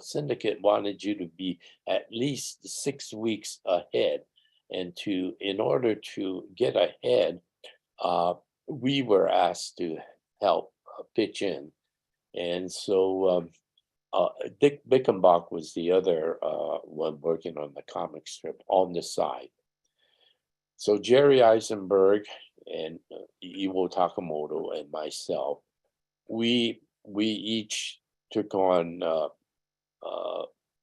D: syndicate wanted you to be at least 6 weeks ahead, and in order to get ahead, we were asked to help pitch in. And so Dick Bickenbach was the other one working on the comic strip on the side. So Jerry Eisenberg and Iwo Takamoto and myself, we each took on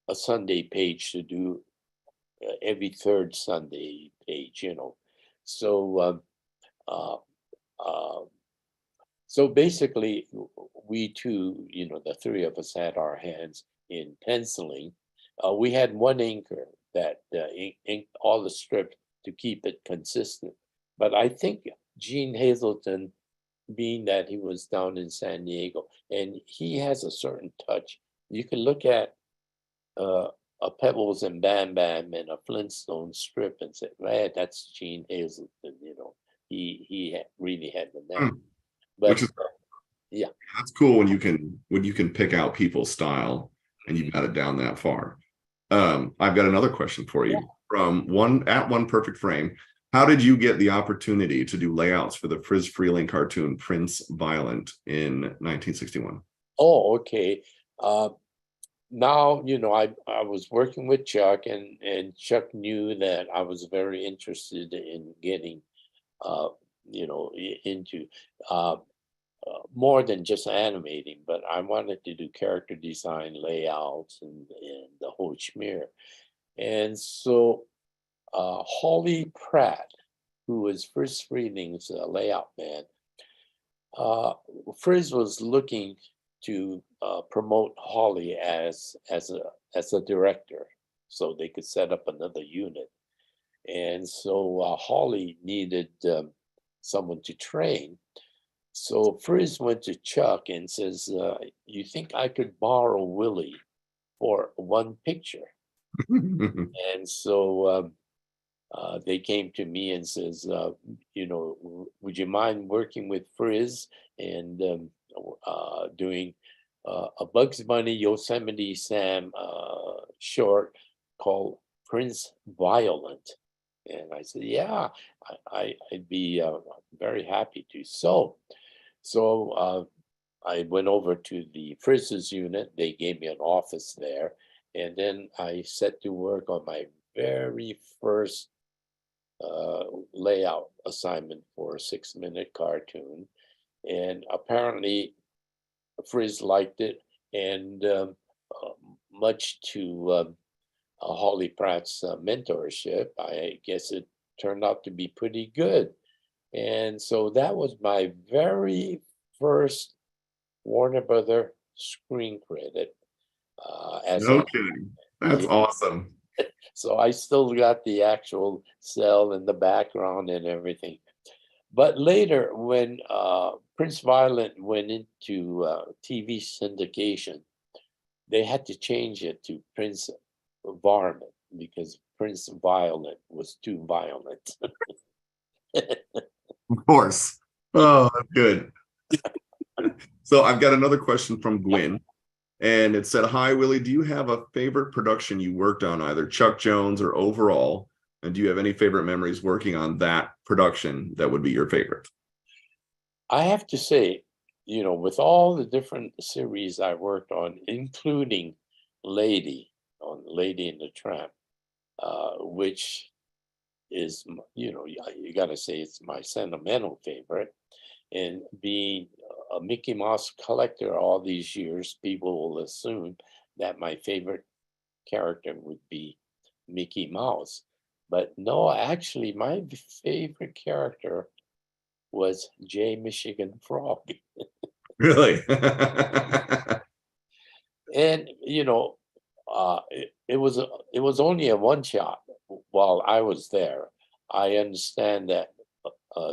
D: a Sunday page to do every third Sunday page, So so basically, we two, the three of us had our hands in penciling. We had one inker that inked all the strips to keep it consistent. But I think Gene Hazelton, being that he was down in San Diego, and he has a certain touch. You can look at a Pebbles and Bam Bam and a Flintstone strip and say, man, that's Gene Hazelton, He really had the knack. But
A: Which is
D: yeah,
A: that's cool when you can pick out people's style and you've got it down that far. I've got another question for you.
D: Yeah.
A: From One Perfect Frame. How did you get the opportunity to do layouts for the Friz Freleng cartoon Prince Violent in 1961?
D: Oh, okay. Now, I was working with Chuck, and Chuck knew that I was very interested in getting, into more than just animating, but I wanted to do character design, layouts, and the whole schmear. And so Holly Pratt, who was Friz Freleng's layout man, Friz was looking to promote Holly as a director, so they could set up another unit. And so Holly needed someone to train. So Friz went to Chuck and says, "You think I could borrow Willie for one picture?" And so they came to me and says, would you mind working with Friz and doing a Bugs Bunny Yosemite Sam short called Prince Violent? And I said, yeah, I'd be very happy to. So I went over to the Frizz's unit. They gave me an office there. And then I set to work on my very first layout assignment for a 6-minute cartoon. And apparently Friz liked it. And much to Holly Pratt's mentorship, I guess it turned out to be pretty good. And so that was my very first Warner Brother screen credit. as
A: No
D: a,
A: kidding. That's
D: yeah.
A: awesome.
D: So I still got the actual cell in the background and everything. But later, when Prince Violent went into TV syndication, they had to change it to Prince Varmint because Prince Violent was too violent.
A: Of course. Oh, that's good. So I've got another question from Gwen. And it said, "Hi, Willie. Do you have a favorite production you worked on, either Chuck Jones or overall? And do you have any favorite memories working on that production that would be your favorite?"
D: I have to say, with all the different series I worked on, including Lady and the Tramp, which is, you got to say it's my sentimental favorite. And being a Mickey Mouse collector all these years, people will assume that my favorite character would be Mickey Mouse. But no, actually, my favorite character was J. Michigan Frog.
A: Really?
D: And it was only a one shot while I was there. I understand that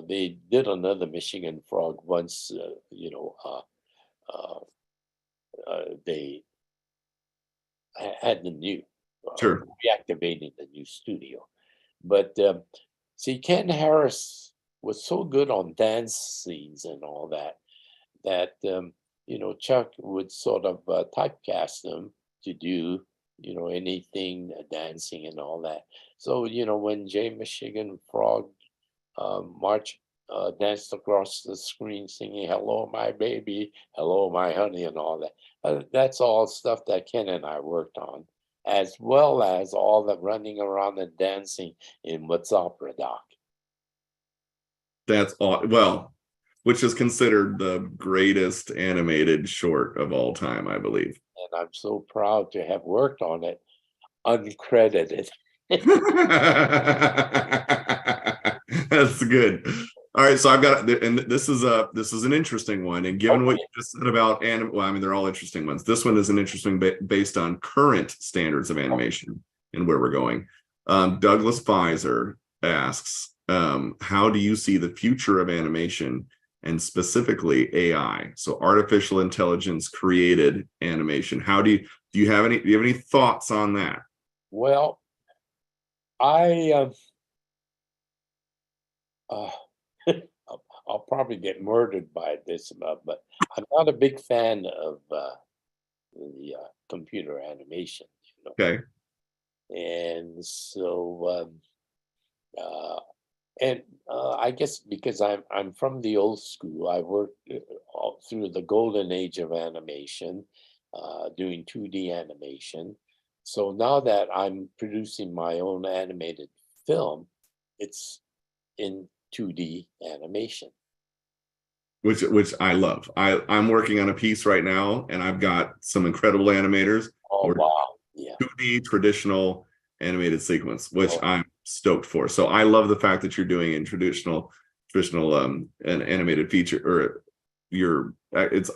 D: they did another Michigan Frog once. They had the new
A: Sure.
D: reactivating the new studio, but see, Ken Harris was so good on dance scenes and all that Chuck would sort of typecast them to do, anything dancing and all that. So, when Jay Michigan Frog danced across the screen singing "Hello, my baby, hello, my honey," and all that, that's all stuff that Ken and I worked on, as well as all the running around and dancing in What's Opera Doc.
A: That's all. Well, which is considered the greatest animated short of all time, I believe.
D: And I'm so proud to have worked on it uncredited.
A: That's good. All right, so I've got, and this is an interesting one. And given what you just said about well, I mean, they're all interesting ones. This one is an interesting based on current standards of animation and where we're going. Douglas Pfizer asks, "How do you see the future of animation, and specifically AI? So artificial intelligence created animation. How do you have any thoughts on that?"
D: Well, I I'll probably get murdered by this, but I'm not a big fan of the computer animation.
A: Okay.
D: And so I guess because I'm from the old school, I worked all through the golden age of animation, doing 2D animation. So now that I'm producing my own animated film, it's in 2D animation.
A: Which I love. I'm working on a piece right now, and I've got some incredible animators.
D: Oh,
A: We're
D: wow. Yeah.
A: 2D traditional animated sequence, which I'm stoked for. So I love the fact that you're doing in traditional an animated feature, or it's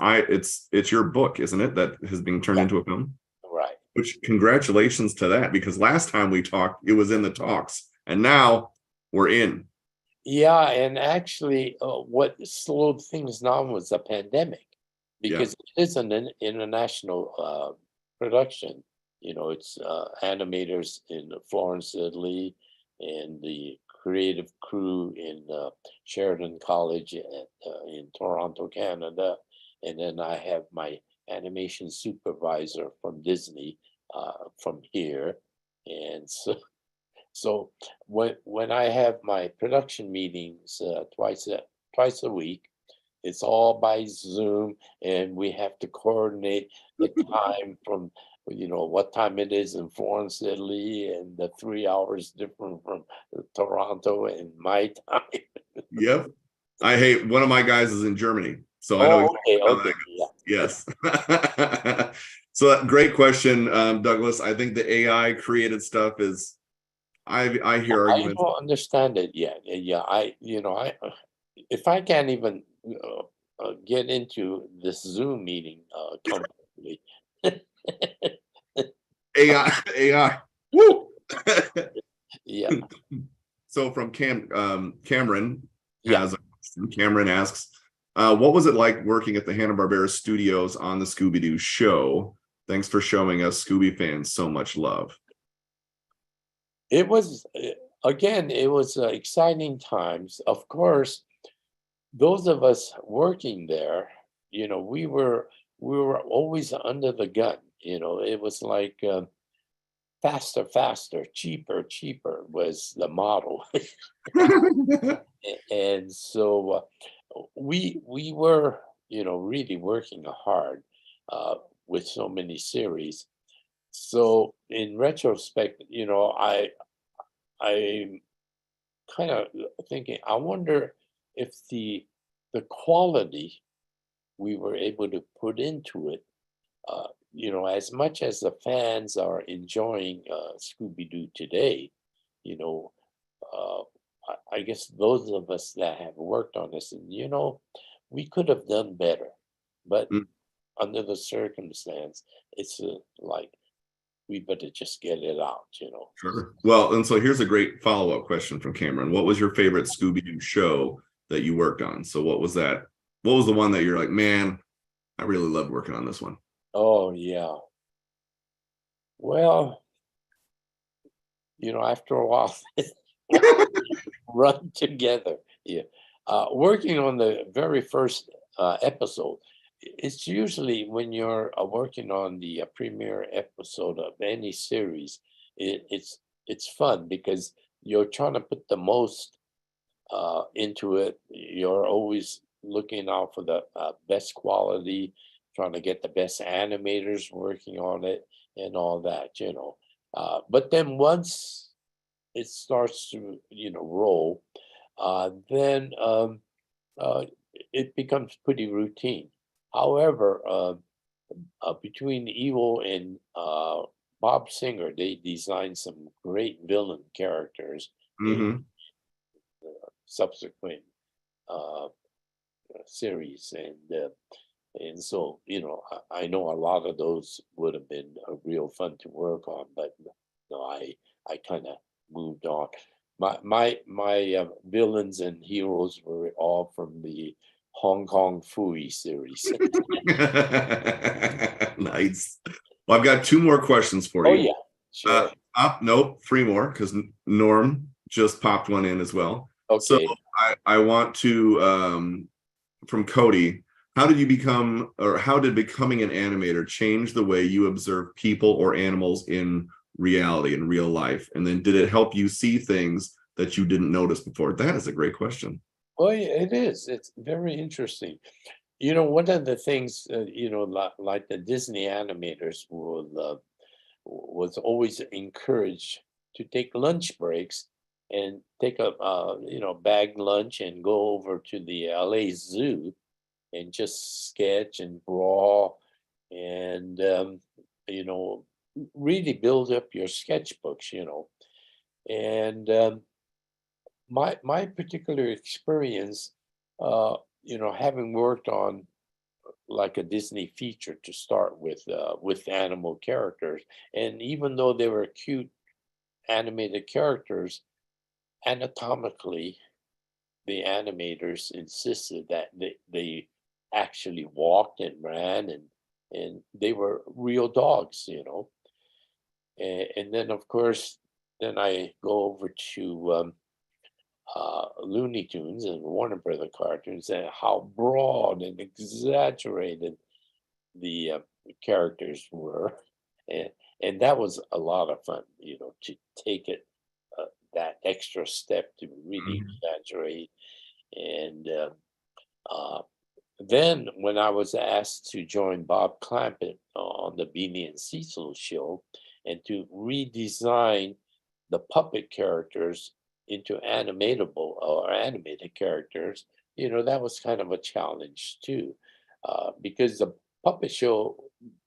A: your book, isn't it, that has been turned into a film?
D: Right.
A: Which, congratulations to that, because last time we talked, it was in the talks, and now we're in.
D: Yeah, and actually, what slowed things down was the pandemic, because it is an international production. It's animators in Florence, Italy, and the creative crew in Sheridan College in Toronto, Canada, and then I have my animation supervisor from Disney from here, and so when I have my production meetings twice a week, it's all by Zoom, and we have to coordinate the time from what time it is in Florence, Italy, and the 3 hours different from Toronto and my time.
A: Yep. I hate, one of my guys is in Germany, so I know exactly how that goes. Yes. So great question, Douglas. I think the AI created stuff is, I hear arguments.
D: I don't understand it yet. Yeah, if I can't even get into this Zoom meeting comfortably,
A: AI, AI. Woo!
D: Yeah.
A: So from Cameron
D: Yeah.
A: has a question. Cameron asks, what was it like working at the Hanna-Barbera studios on the Scooby-Doo show? Thanks for showing us Scooby fans so much love.
D: It was, again, it was exciting times. Of course, those of us working there, we were always under the gun. It was like faster, faster, cheaper, cheaper was the model. And so we were, really working hard with so many series. So in retrospect, I'm kind of thinking, I wonder if the quality we were able to put into it, as much as the fans are enjoying Scooby-Doo today, you know, uh, I guess those of us that have worked on this, and we could have done better, but
A: Mm,
D: under the circumstance, it's like we better just get it out,
A: sure. Well, and so here's a great follow-up question from Cameron. What was your favorite Scooby-Doo show that you worked on? So what was that? What was the one that you're like, man, I really love working on this one?
D: Oh yeah. Well, after a while, run together. Yeah. Working on the very first episode, it's usually when you're working on the premiere episode of any series, it's fun because you're trying to put the most into it. You're always looking out for the best quality, trying to get the best animators working on it and all that. But then once it starts to, roll, then it becomes pretty routine. However, between Evil and Bob Singer, they designed some great villain characters in
A: Hmm.
D: subsequent uh, series, and so I know a lot of those would have been real fun to work on, but no, I kind of moved on. My villains and heroes were all from the Hong Kong Fooey series.
A: Nice. Well, I've got two more questions for
D: Oh
A: you.
D: yeah, sure.
A: Nope, three more because Norm just popped one in as well. So
D: Okay.
A: I want to from Cody, how did you become, or how did becoming an animator change the way you observe people or animals in reality, in real life? And then did it help you see things that you didn't notice before? That is a great question.
D: Well, yeah, it is. It's very interesting. One of the things, like the Disney animators was always encouraged to take lunch breaks and take a bag lunch and go over to the LA Zoo and just sketch and draw and you know really build up your sketchbooks. And my particular experience, having worked on like a Disney feature to start with animal characters, and even though they were cute animated characters, anatomically, the animators insisted that they actually walked and ran, and they were real dogs. And then of course, then I go over to Looney Tunes and Warner Brother cartoons, and how broad and exaggerated the characters were, and and that was a lot of fun, to take it that extra step to really
A: Mhm.
D: exaggerate. And uh, then when I was asked to join Bob Clampett on the Beanie and Cecil show and to redesign the puppet characters into animatable or animated characters, that was kind of a challenge too, because the puppet show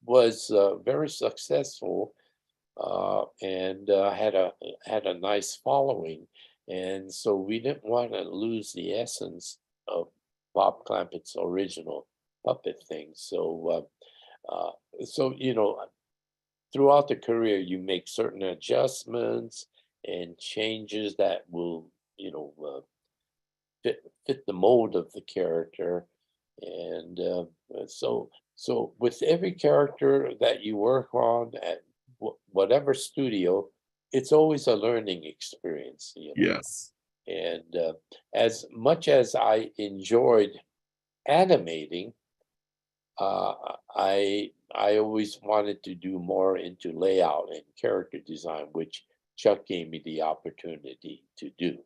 D: was very successful, and had a nice following, and so we didn't want to lose the essence of Bob Clampett's original puppet thing. So, so throughout the career, you make certain adjustments and changes that will, fit the mold of the character. And so with every character that you work on at whatever studio, it's always a learning experience.
A: Yes.
D: And as much as I enjoyed animating, I always wanted to do more into layout and character design, which Chuck gave me the opportunity to do.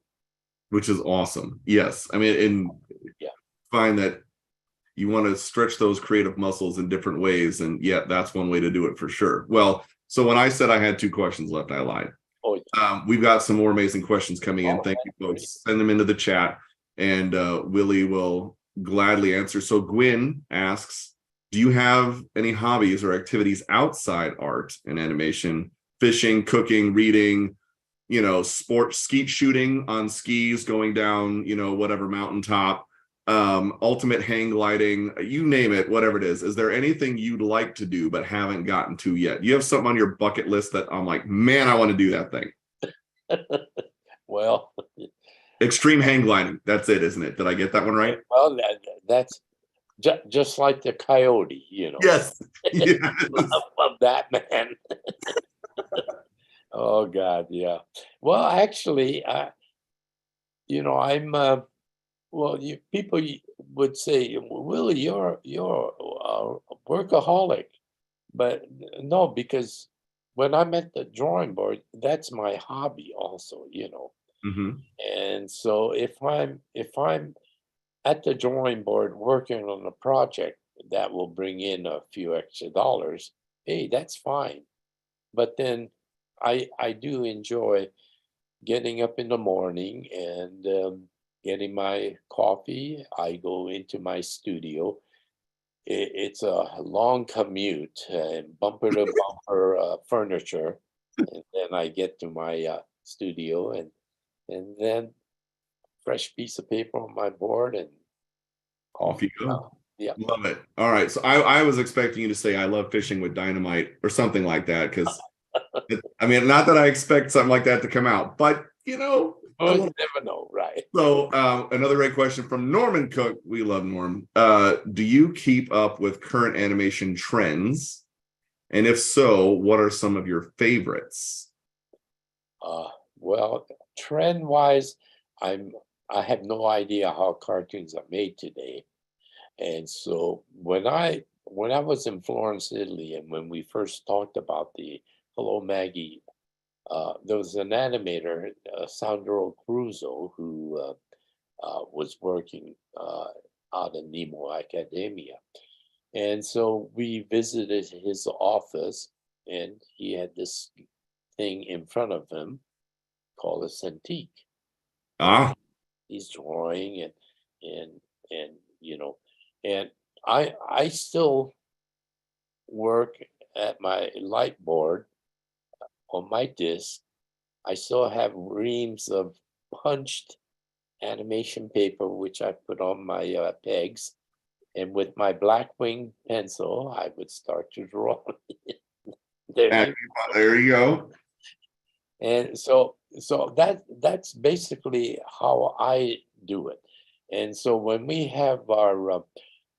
A: Which is awesome. Yes. I mean, and
D: Yeah.
A: find that you want to stretch those creative muscles in different ways. And yeah, that's one way to do it for sure. Well, so when I said I had 2 questions left, I lied.
D: Oh, yeah.
A: We've got some more amazing questions coming in. Thank you, folks. Send them into the chat, and Willie will gladly answer. So Gwyn asks, do you have any hobbies or activities outside art and animation? Fishing, cooking, reading, sport, skeet shooting on skis, going down, whatever mountaintop, ultimate hang gliding, you name it, whatever it is there anything you'd like to do but haven't gotten to yet? You have something on your bucket list that I'm like, man, I want to do that thing?
D: Well,
A: extreme hang gliding, that's it, isn't it? Did I get that one right?
D: Well, that's just like the coyote,
A: Yes. Yes.
D: Love that, man. Oh God, yeah. Well, actually, I'm well, people would say, Willie, you're a workaholic, but no, because when I'm at the drawing board, that's my hobby also,
A: Mm-hmm.
D: And so if I'm at the drawing board working on a project that will bring in a few extra dollars, hey, that's fine. But then I do enjoy getting up in the morning and getting my coffee. I go into my studio. It's a long commute, bumper to bumper furniture, and then I get to my studio, and then fresh piece of paper on my board and
A: Off you go.
D: Yeah.
A: Love it. All right. So I was expecting you to say I love fishing with dynamite or something like that, because I mean, not that I expect something like that to come out, but
D: Oh, you never know, right?
A: So another great question from Norman Cook. We love Norm. Do you keep up with current animation trends? And if so, what are some of your favorites?
D: Well, trend wise, I have no idea how cartoons are made today. And so when I was in Florence, Italy, and when we first talked about the Hello Maggie, there was an animator, Sandro Cruzo, who was working out in Nemo Academia. And so we visited his office, and he had this thing in front of him called a Cintiq.
A: Ah,
D: He's drawing and and I still work at my light board on my disc. I still have reams of punched animation paper, which I put on my pegs. And with my Blackwing pencil, I would start to draw.
A: there you go.
D: And so that's basically how I do it. And so when we have our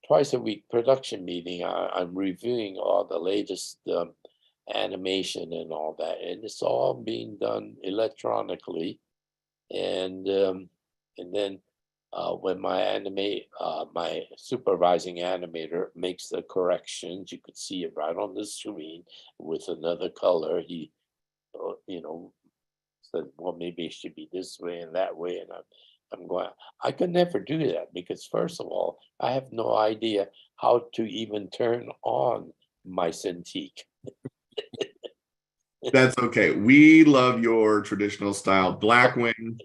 D: twice a week production meeting, I'm reviewing all the latest animation and all that, and it's all being done electronically. And then when my supervising animator makes the corrections, you could see it right on the screen with another color. He said, well, maybe it should be this way and that way. And I'm going, I could never do that, because first of all, I have no idea how to even turn on my Cintiq.
A: That's okay. We love your traditional style. Blackwing.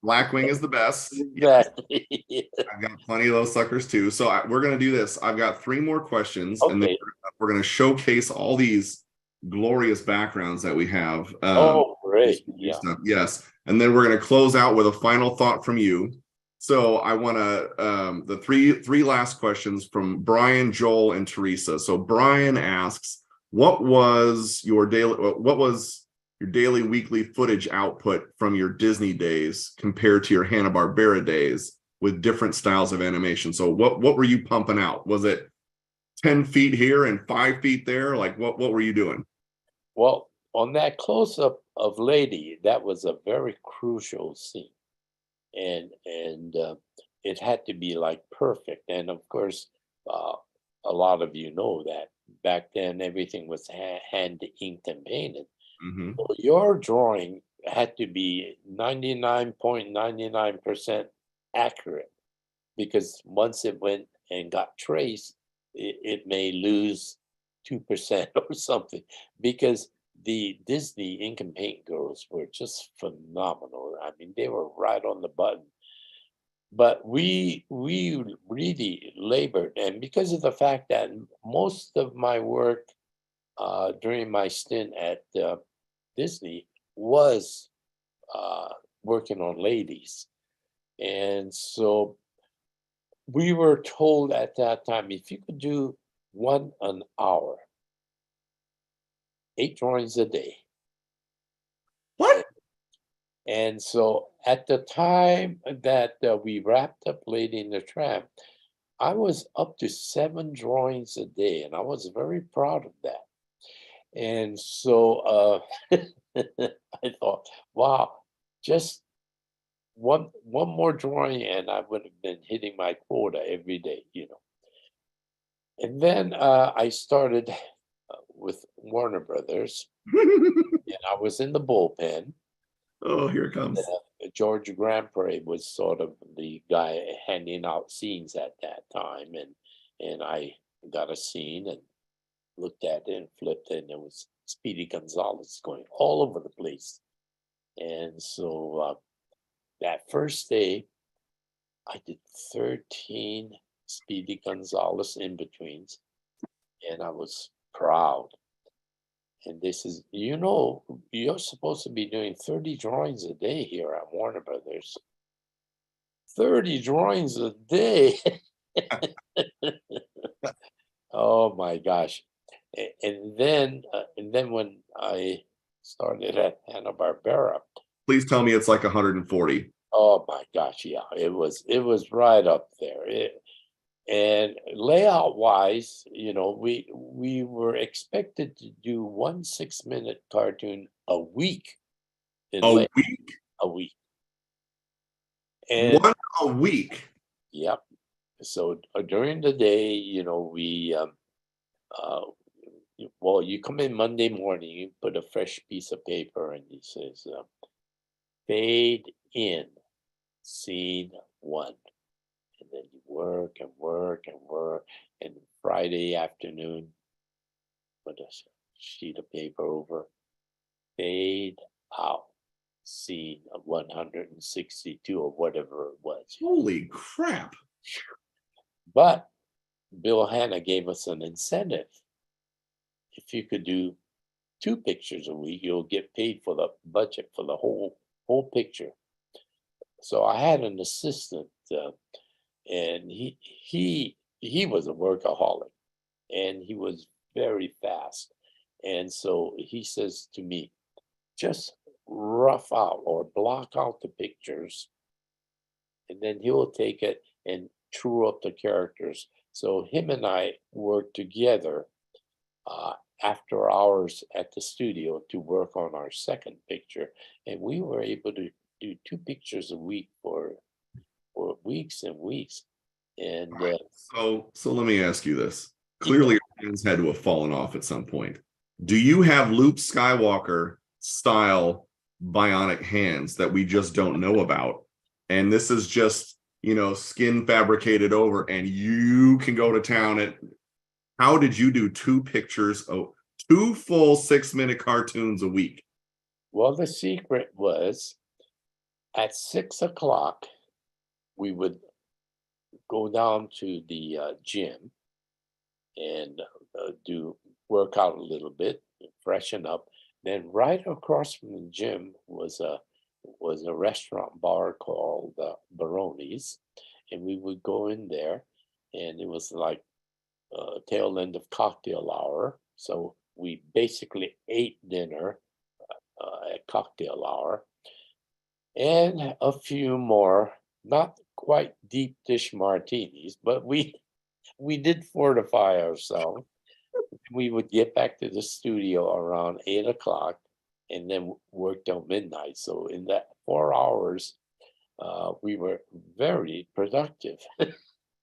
A: Blackwing is the best.
D: Exactly.
A: I've got plenty of those suckers too. So we're going to do this. I've got 3 more questions,
D: Okay.
A: and then we're going to showcase all these glorious backgrounds that we have.
D: Oh, great. Yeah.
A: Yes. And then we're going to close out with a final thought from you. So I want to, the three last questions from Brian, Joel, and Teresa. So Brian asks, what was your daily, weekly footage output from your Disney days compared to your Hanna-Barbera days with different styles of animation? So what were you pumping out? Was it 10 feet here and 5 feet there? Like what were you doing?
D: Well, on that close-up of Lady, that was a very crucial scene. And it had to be like perfect. And of course, a lot of you know that back then everything was hand inked and painted.
A: Mm-hmm.
D: So your drawing had to be 99.99% accurate, because once it went and got traced, it may lose 2% or something, because the Disney ink and paint girls were just phenomenal. I mean, they were right on the button. But we really labored, and because of the fact that most of my work during my stint at Disney was working on ladies, and so we were told at that time, if you could do one an hour, 8 drawings a day.
A: What?
D: And so at the time that we wrapped up Lady and the Tramp, I was up to 7 drawings a day, and I was very proud of that. And so I thought, wow, just one more drawing, and I would have been hitting my quota every day, you know. And then I started with Warner Brothers, and I was in the bullpen.
A: Oh, here it comes.
D: George Grandpré was sort of the guy handing out scenes at that time, and I got a scene and looked at it and flipped it, and there was Speedy Gonzalez going all over the place. And so that first day, I did 13 Speedy Gonzalez in-betweens, and I was proud. And this is, you know, you're supposed to be doing 30 drawings a day here at Warner Brothers. 30 drawings a day. Oh my gosh. And then when I started at Hanna-Barbera.
A: Please tell me it's like 140.
D: Oh my gosh, yeah, it was right up there. And layout wise, you know, we were expected to do 1 6-minute cartoon a week.
A: A week?
D: A week. And
A: one a week?
D: Yep. So during the day, you know, we well, you come in Monday morning, you put a fresh piece of paper, and he says, fade in scene 1. And then you work and work and work. And Friday afternoon, put a sheet of paper over, fade out scene of 162 or whatever it was.
A: Holy crap.
D: But Bill Hanna gave us an incentive. If you could do 2 pictures a week, you'll get paid for the budget for the whole picture. So I had an assistant, and he was a workaholic, and he was very fast. And so he says to me, just rough out or block out the pictures, and then he'll take it and true up the characters. So him and I worked together after hours at the studio to work on our second picture, and we were able to do 2 pictures a week for weeks and weeks. And
A: right. So let me ask you this. Clearly your hands had to have fallen off at some point. Do you have Luke Skywalker style bionic hands that we just don't know about? And this is just, you know, skin fabricated over, and you can go to town at. How did you do 2 pictures, 2 full 6-minute cartoons a week?
D: Well, the secret was at 6 o'clock, we would go down to the gym and work out a little bit, freshen up. Then right across from the gym was a restaurant bar called Baroni's, and we would go in there, and it was like tail end of cocktail hour. So we basically ate dinner at cocktail hour, and a few more, not quite deep dish martinis, but we did fortify ourselves. We would get back to the studio around 8 o'clock and then work till midnight. So in that 4 hours, we were very productive.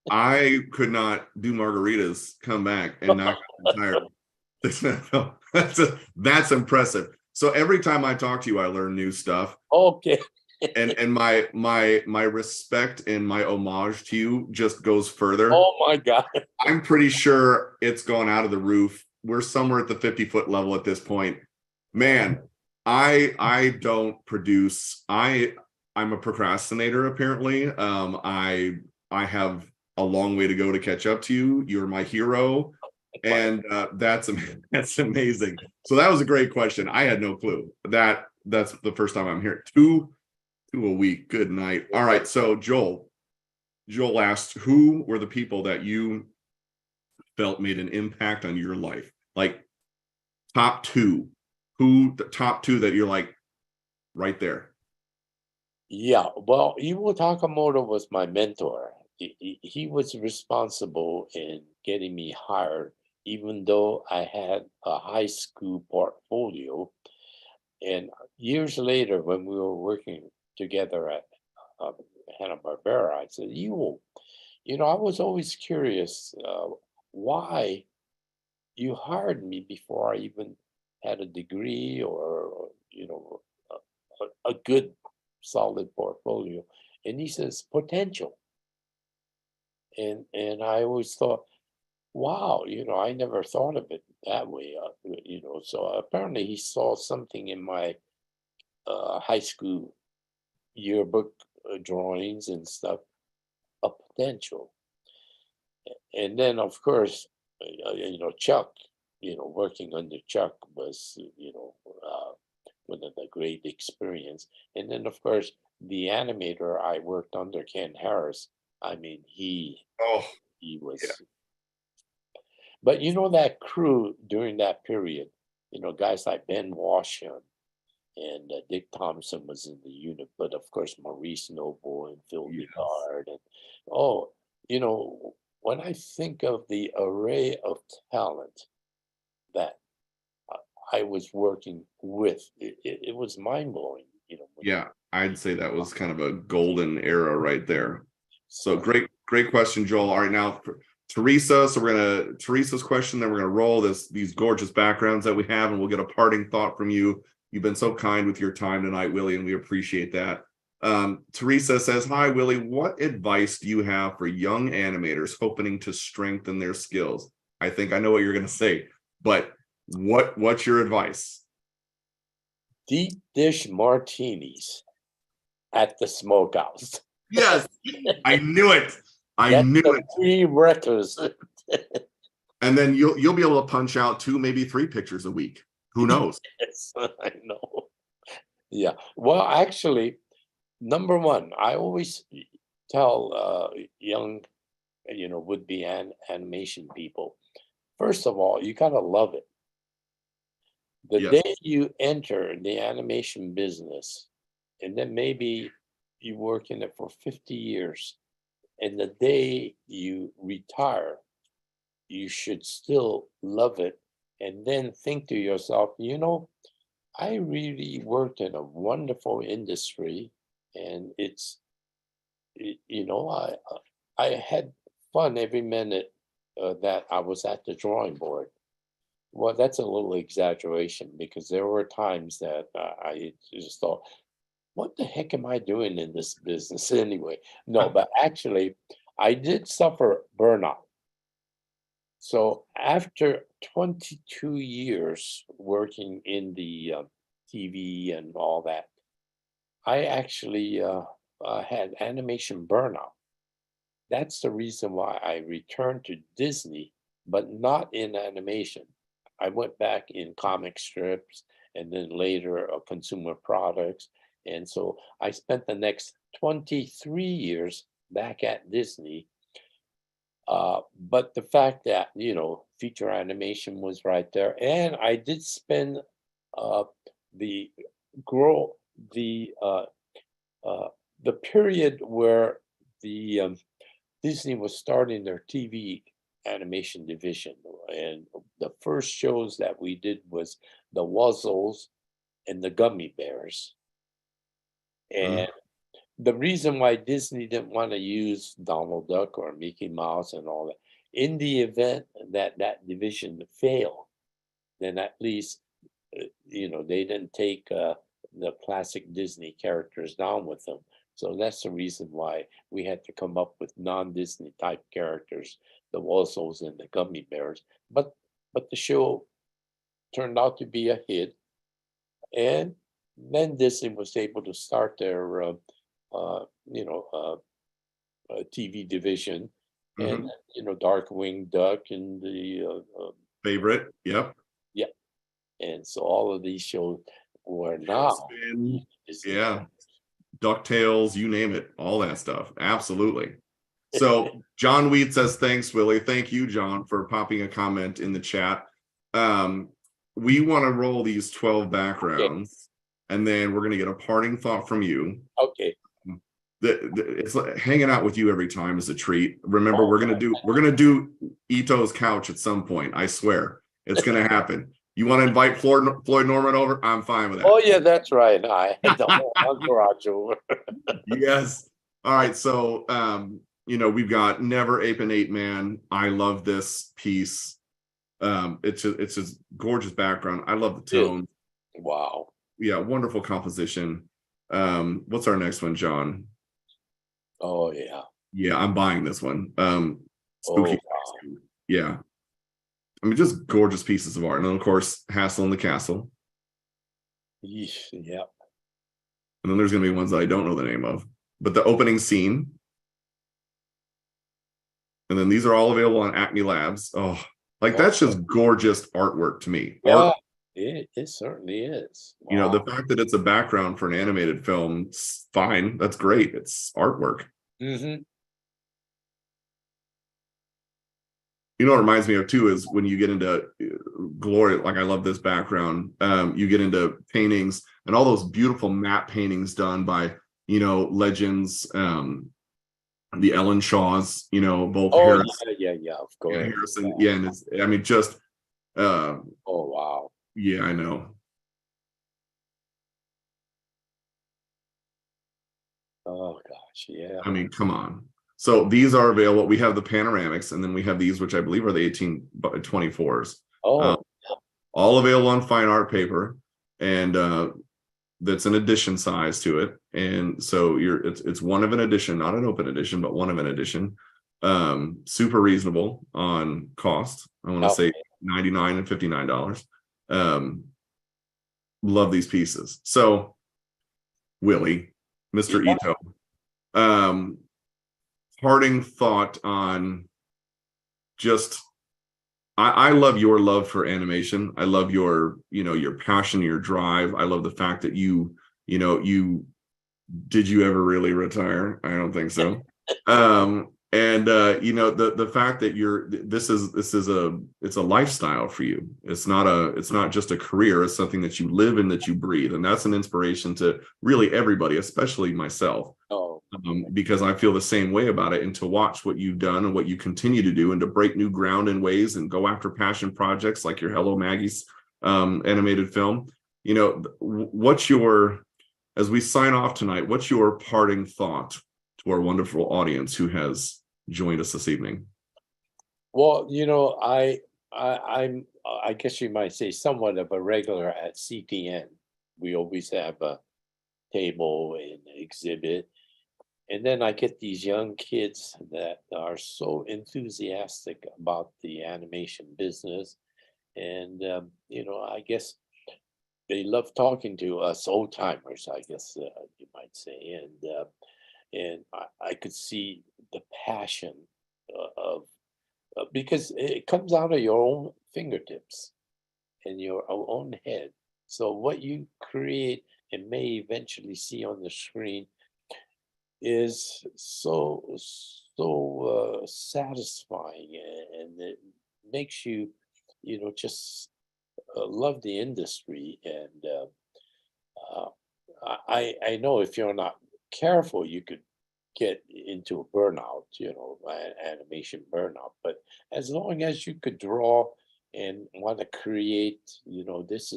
A: I could not do margaritas, come back and not get tired. That's impressive. So every time I talk to you, I learn new stuff.
D: Okay.
A: And my respect and my homage to you just goes further.
D: Oh my God.
A: I'm pretty sure it's gone out of the roof. We're somewhere at the 50-foot level at this point. Man, I don't produce. I'm a procrastinator, apparently. I have a long way to go to catch up to you. You're my hero. And that's amazing. So that was a great question. I had no clue. That's the first time I'm hearing two a week. Good night. All right. So Joel asked, who were the people that you felt made an impact on your life? Like top two. Who the top two that you're like right there?
D: Yeah. Well, Iwo Takamoto was my mentor. He was responsible in getting me hired, even though I had a high school portfolio. And years later, when we were working together at Hanna-Barbera, I said, I was always curious why you hired me before I even had a degree or a good solid portfolio. And he says, potential. And I always thought, wow, I never thought of it that way. So apparently he saw something in my high school yearbook drawings and stuff, a potential. And then, of course, Chuck, working under Chuck was, one of the great experience. And then, of course, the animator I worked under, Ken Harris. I mean, he was. Yeah. But that crew during that period, guys like Ben Washington and Dick Thompson was in the unit, but of course Maurice Noble and Phil Degard, and when I think of the array of talent that I was working with, it was mind blowing.
A: Yeah, I'd say that was kind of a golden era right there. So great question, Joel. All right, now for Teresa. So Teresa's question, then we're gonna roll these gorgeous backgrounds that we have, and we'll get a parting thought from you. You've been so kind with your time tonight, Willie, and we appreciate that. Teresa says, hi, Willie. What advice do you have for young animators hoping to strengthen their skills? I think I know what you're gonna say, but what's your advice?
D: Deep dish martinis at the smokehouse.
A: Yes, I knew it. I knew it.
D: Prerequisite.
A: And then you'll be able to punch out 2, maybe 3 pictures a week. Who knows?
D: Yes, I know. Yeah. Well, actually, number one, I always tell young, would-be animation people, first of all, you gotta love it. The day you enter the animation business, and then maybe you work in it for 50 years, and the day you retire, you should still love it, and then think to yourself, I really worked in a wonderful industry, and I had fun every minute that I was at the drawing board. Well, that's a little exaggeration, because there were times that I just thought, what the heck am I doing in this business anyway? No, but actually, I did suffer burnout. So after 22 years working in the TV and all that, I actually had animation burnout. That's the reason why I returned to Disney, but not in animation. I went back in comic strips and then later consumer products. And so I spent the next 23 years back at Disney But the fact that, feature animation was right there, and I did spend uh, the grow the period where the Disney was starting their TV animation division, and the first shows that we did was the Wuzzles and the Gummy Bears.
A: Mhm.
D: And the reason why Disney didn't want to use Donald Duck or Mickey Mouse and all that, in the event that that division failed, then at least they didn't take the classic Disney characters down with them. So that's the reason why we had to come up with non-Disney type characters, the Wuzzles and the Gummy Bears. But the show turned out to be a hit, and then Disney was able to start their TV division, and
A: Mhm.
D: Darkwing Duck and the
A: Favorite. Yep.
D: yeah, and so all of these shows were now
A: Tailspin,
D: Disney.
A: yeah. DuckTales, you name it, all that stuff. Absolutely. So John Wheat says, thanks, Willie. Thank you, John, for popping a comment in the chat. We want to roll these 12 backgrounds, and then we're going to get a parting thought from you.
D: Okay.
A: It's like hanging out with you every time is a treat. Remember, we're gonna do Ito's couch at some point. I swear, it's gonna happen. You want to invite Floyd Norman over? I'm fine with that.
D: Oh yeah, that's right. I had the whole entourage over.
A: Yes. All right. So, we've got Never Ape and Ape Man. I love this piece. It's just gorgeous background. I love the tone.
D: Wow.
A: Yeah, wonderful composition. What's our next one, John?
D: Oh yeah.
A: Yeah, I'm buying this one. Spooky.
D: wow.
A: Yeah. I mean, just gorgeous pieces of art. And then, of course, Hassel in the Castle.
D: Yeesh, yeah.
A: And then there's going to be ones that I don't know the name of. But the opening scene. And then these are all available on Acme Labs. Oh, that's just gorgeous artwork to me.
D: Yeah, it certainly is. Wow.
A: The fact that it's a background for an animated film, it's fine. That's great. It's artwork.
D: Mm-hmm.
A: What it reminds me of too is when you get into glory, like I love this background, you get into paintings and all those beautiful matte paintings done by, legends, the Ellen Shaws, both Harris,
D: yeah, of course.
A: Harrison, yeah, and it's, I mean, just
D: oh wow.
A: Yeah, I know.
D: Oh gosh, yeah.
A: I mean, come on. So these are available. We have the panoramics, and then we have these, which I believe are the 1824s.
D: Oh,
A: all available on fine art paper, and that's an edition size to it. And so it's one of an edition, not an open edition, but one of an edition. Super reasonable on cost. I want to say $99 and $59. Love these pieces. So, Willie, Mr. Ito, parting thought on just I love your love for animation. I love your passion, your drive. I love the fact that you did you ever really retire? I don't think so. And the fact that it's a lifestyle for you. It's not just a career. It's something that you live and that you breathe, and that's an inspiration to really everybody, especially myself. Because I feel the same way about it, and to watch what you've done and what you continue to do, and to break new ground in ways and go after passion projects like your Hello Maggie's animated film. As we sign off tonight, what's your parting thought to our wonderful audience who has joined us this evening?
D: Well, I guess you might say somewhat of a regular at CTN. We always have a table and exhibit. And then I get these young kids that are so enthusiastic about the animation business. And, I guess they love talking to us old timers, I guess you might say. And I could see the passion of because it comes out of your own fingertips and your own head. So what you create and may eventually see on the screen is so so satisfying, and it makes you, just love the industry. And I know if you're not careful, you could get into a burnout, animation burnout. But as long as you could draw and want to create, this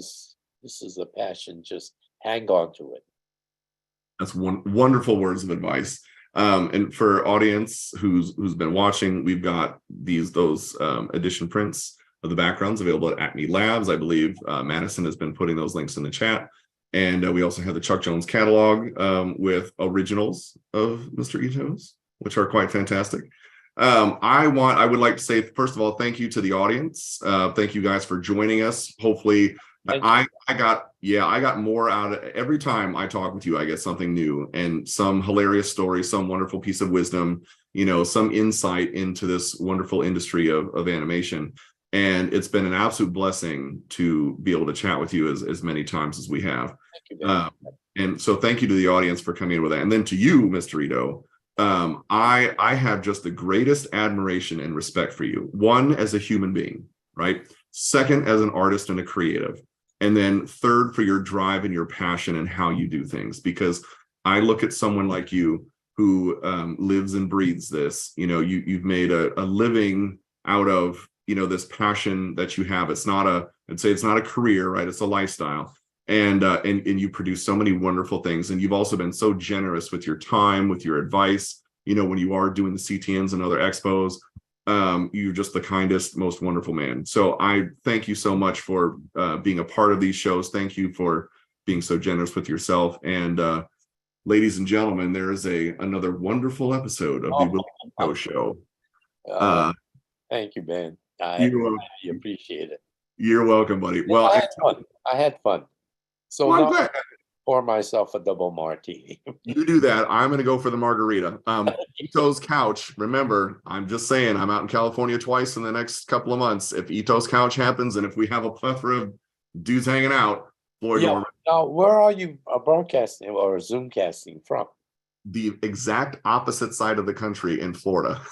D: is a passion. Just hang on to it.
A: That's wonderful words of advice. And for audience who's been watching, we've got those edition prints of the backgrounds available at Acme Labs. I believe Madison has been putting those links in the chat. And we also have the Chuck Jones catalog with originals of Mr. Ito's, which are quite fantastic. I would like to say, first of all, thank you to the audience. Thank you guys for joining us. Hopefully, I got more out of every time I talk with you. I get something new and some hilarious story, some wonderful piece of wisdom, some insight into this wonderful industry of animation. And it's been an absolute blessing to be able to chat with you as many times as we have.
D: Thank you,
A: and so thank you to the audience for coming in with that. And then to you, Mr. Ito, I have just the greatest admiration and respect for you. One, as a human being, right? Second, as an artist and a creative. And then third, for your drive and your passion and how you do things. Because I look at someone like you who lives and breathes this. You've made a living out of this passion that you have. I'd say it's not a career, right? It's a lifestyle. And you produce so many wonderful things. And you've also been so generous with your time, with your advice, when you are doing the CTNs and other expos. You're just the kindest, most wonderful man. So I thank you so much for being a part of these shows. Thank you for being so generous with yourself. And ladies and gentlemen, there is another wonderful episode of the Willie Ito Show.
D: Thank you, Ben. I appreciate it.
A: You're welcome, buddy. Well,
D: I had fun. So
A: well,
D: now I pour myself a double martini.
A: You do that. I'm going to go for the margarita. Ito's Couch. Remember, I'm just saying, I'm out in California twice in the next couple of months. If Ito's Couch happens, and if we have a plethora of dudes hanging out, Floyd Norman.
D: Now, where are you broadcasting or Zoom casting from?
A: The exact opposite side of the country in Florida.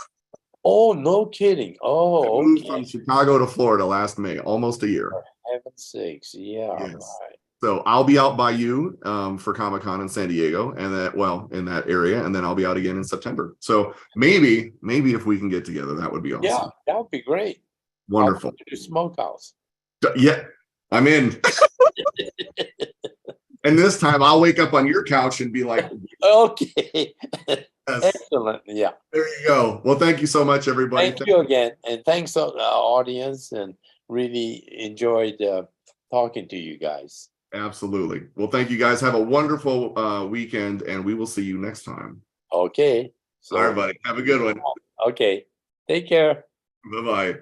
D: Oh, no kidding. Oh,
A: I moved from Chicago to Florida last May, almost a year.
D: For heaven's sakes. Yeah.
A: Yes.
D: Right.
A: So I'll be out by you for Comic-Con in San Diego, and in that area, and then I'll be out again in September. So maybe if we can get together, that would be awesome.
D: Yeah, that would be great.
A: Wonderful.
D: To Smokehouse.
A: Yeah, I'm in. And this time I'll wake up on your couch and be like,
D: okay.
A: Yes.
D: Excellent. Yeah.
A: There you go. Well, thank you so much, everybody.
D: Thank you again. And thanks to the audience, and really enjoyed talking to you guys.
A: Absolutely. Well, thank you guys. Have a wonderful weekend, and we will see you next time.
D: Okay.
A: All right, buddy. Have a good one.
D: Okay. Take care.
A: Bye-bye.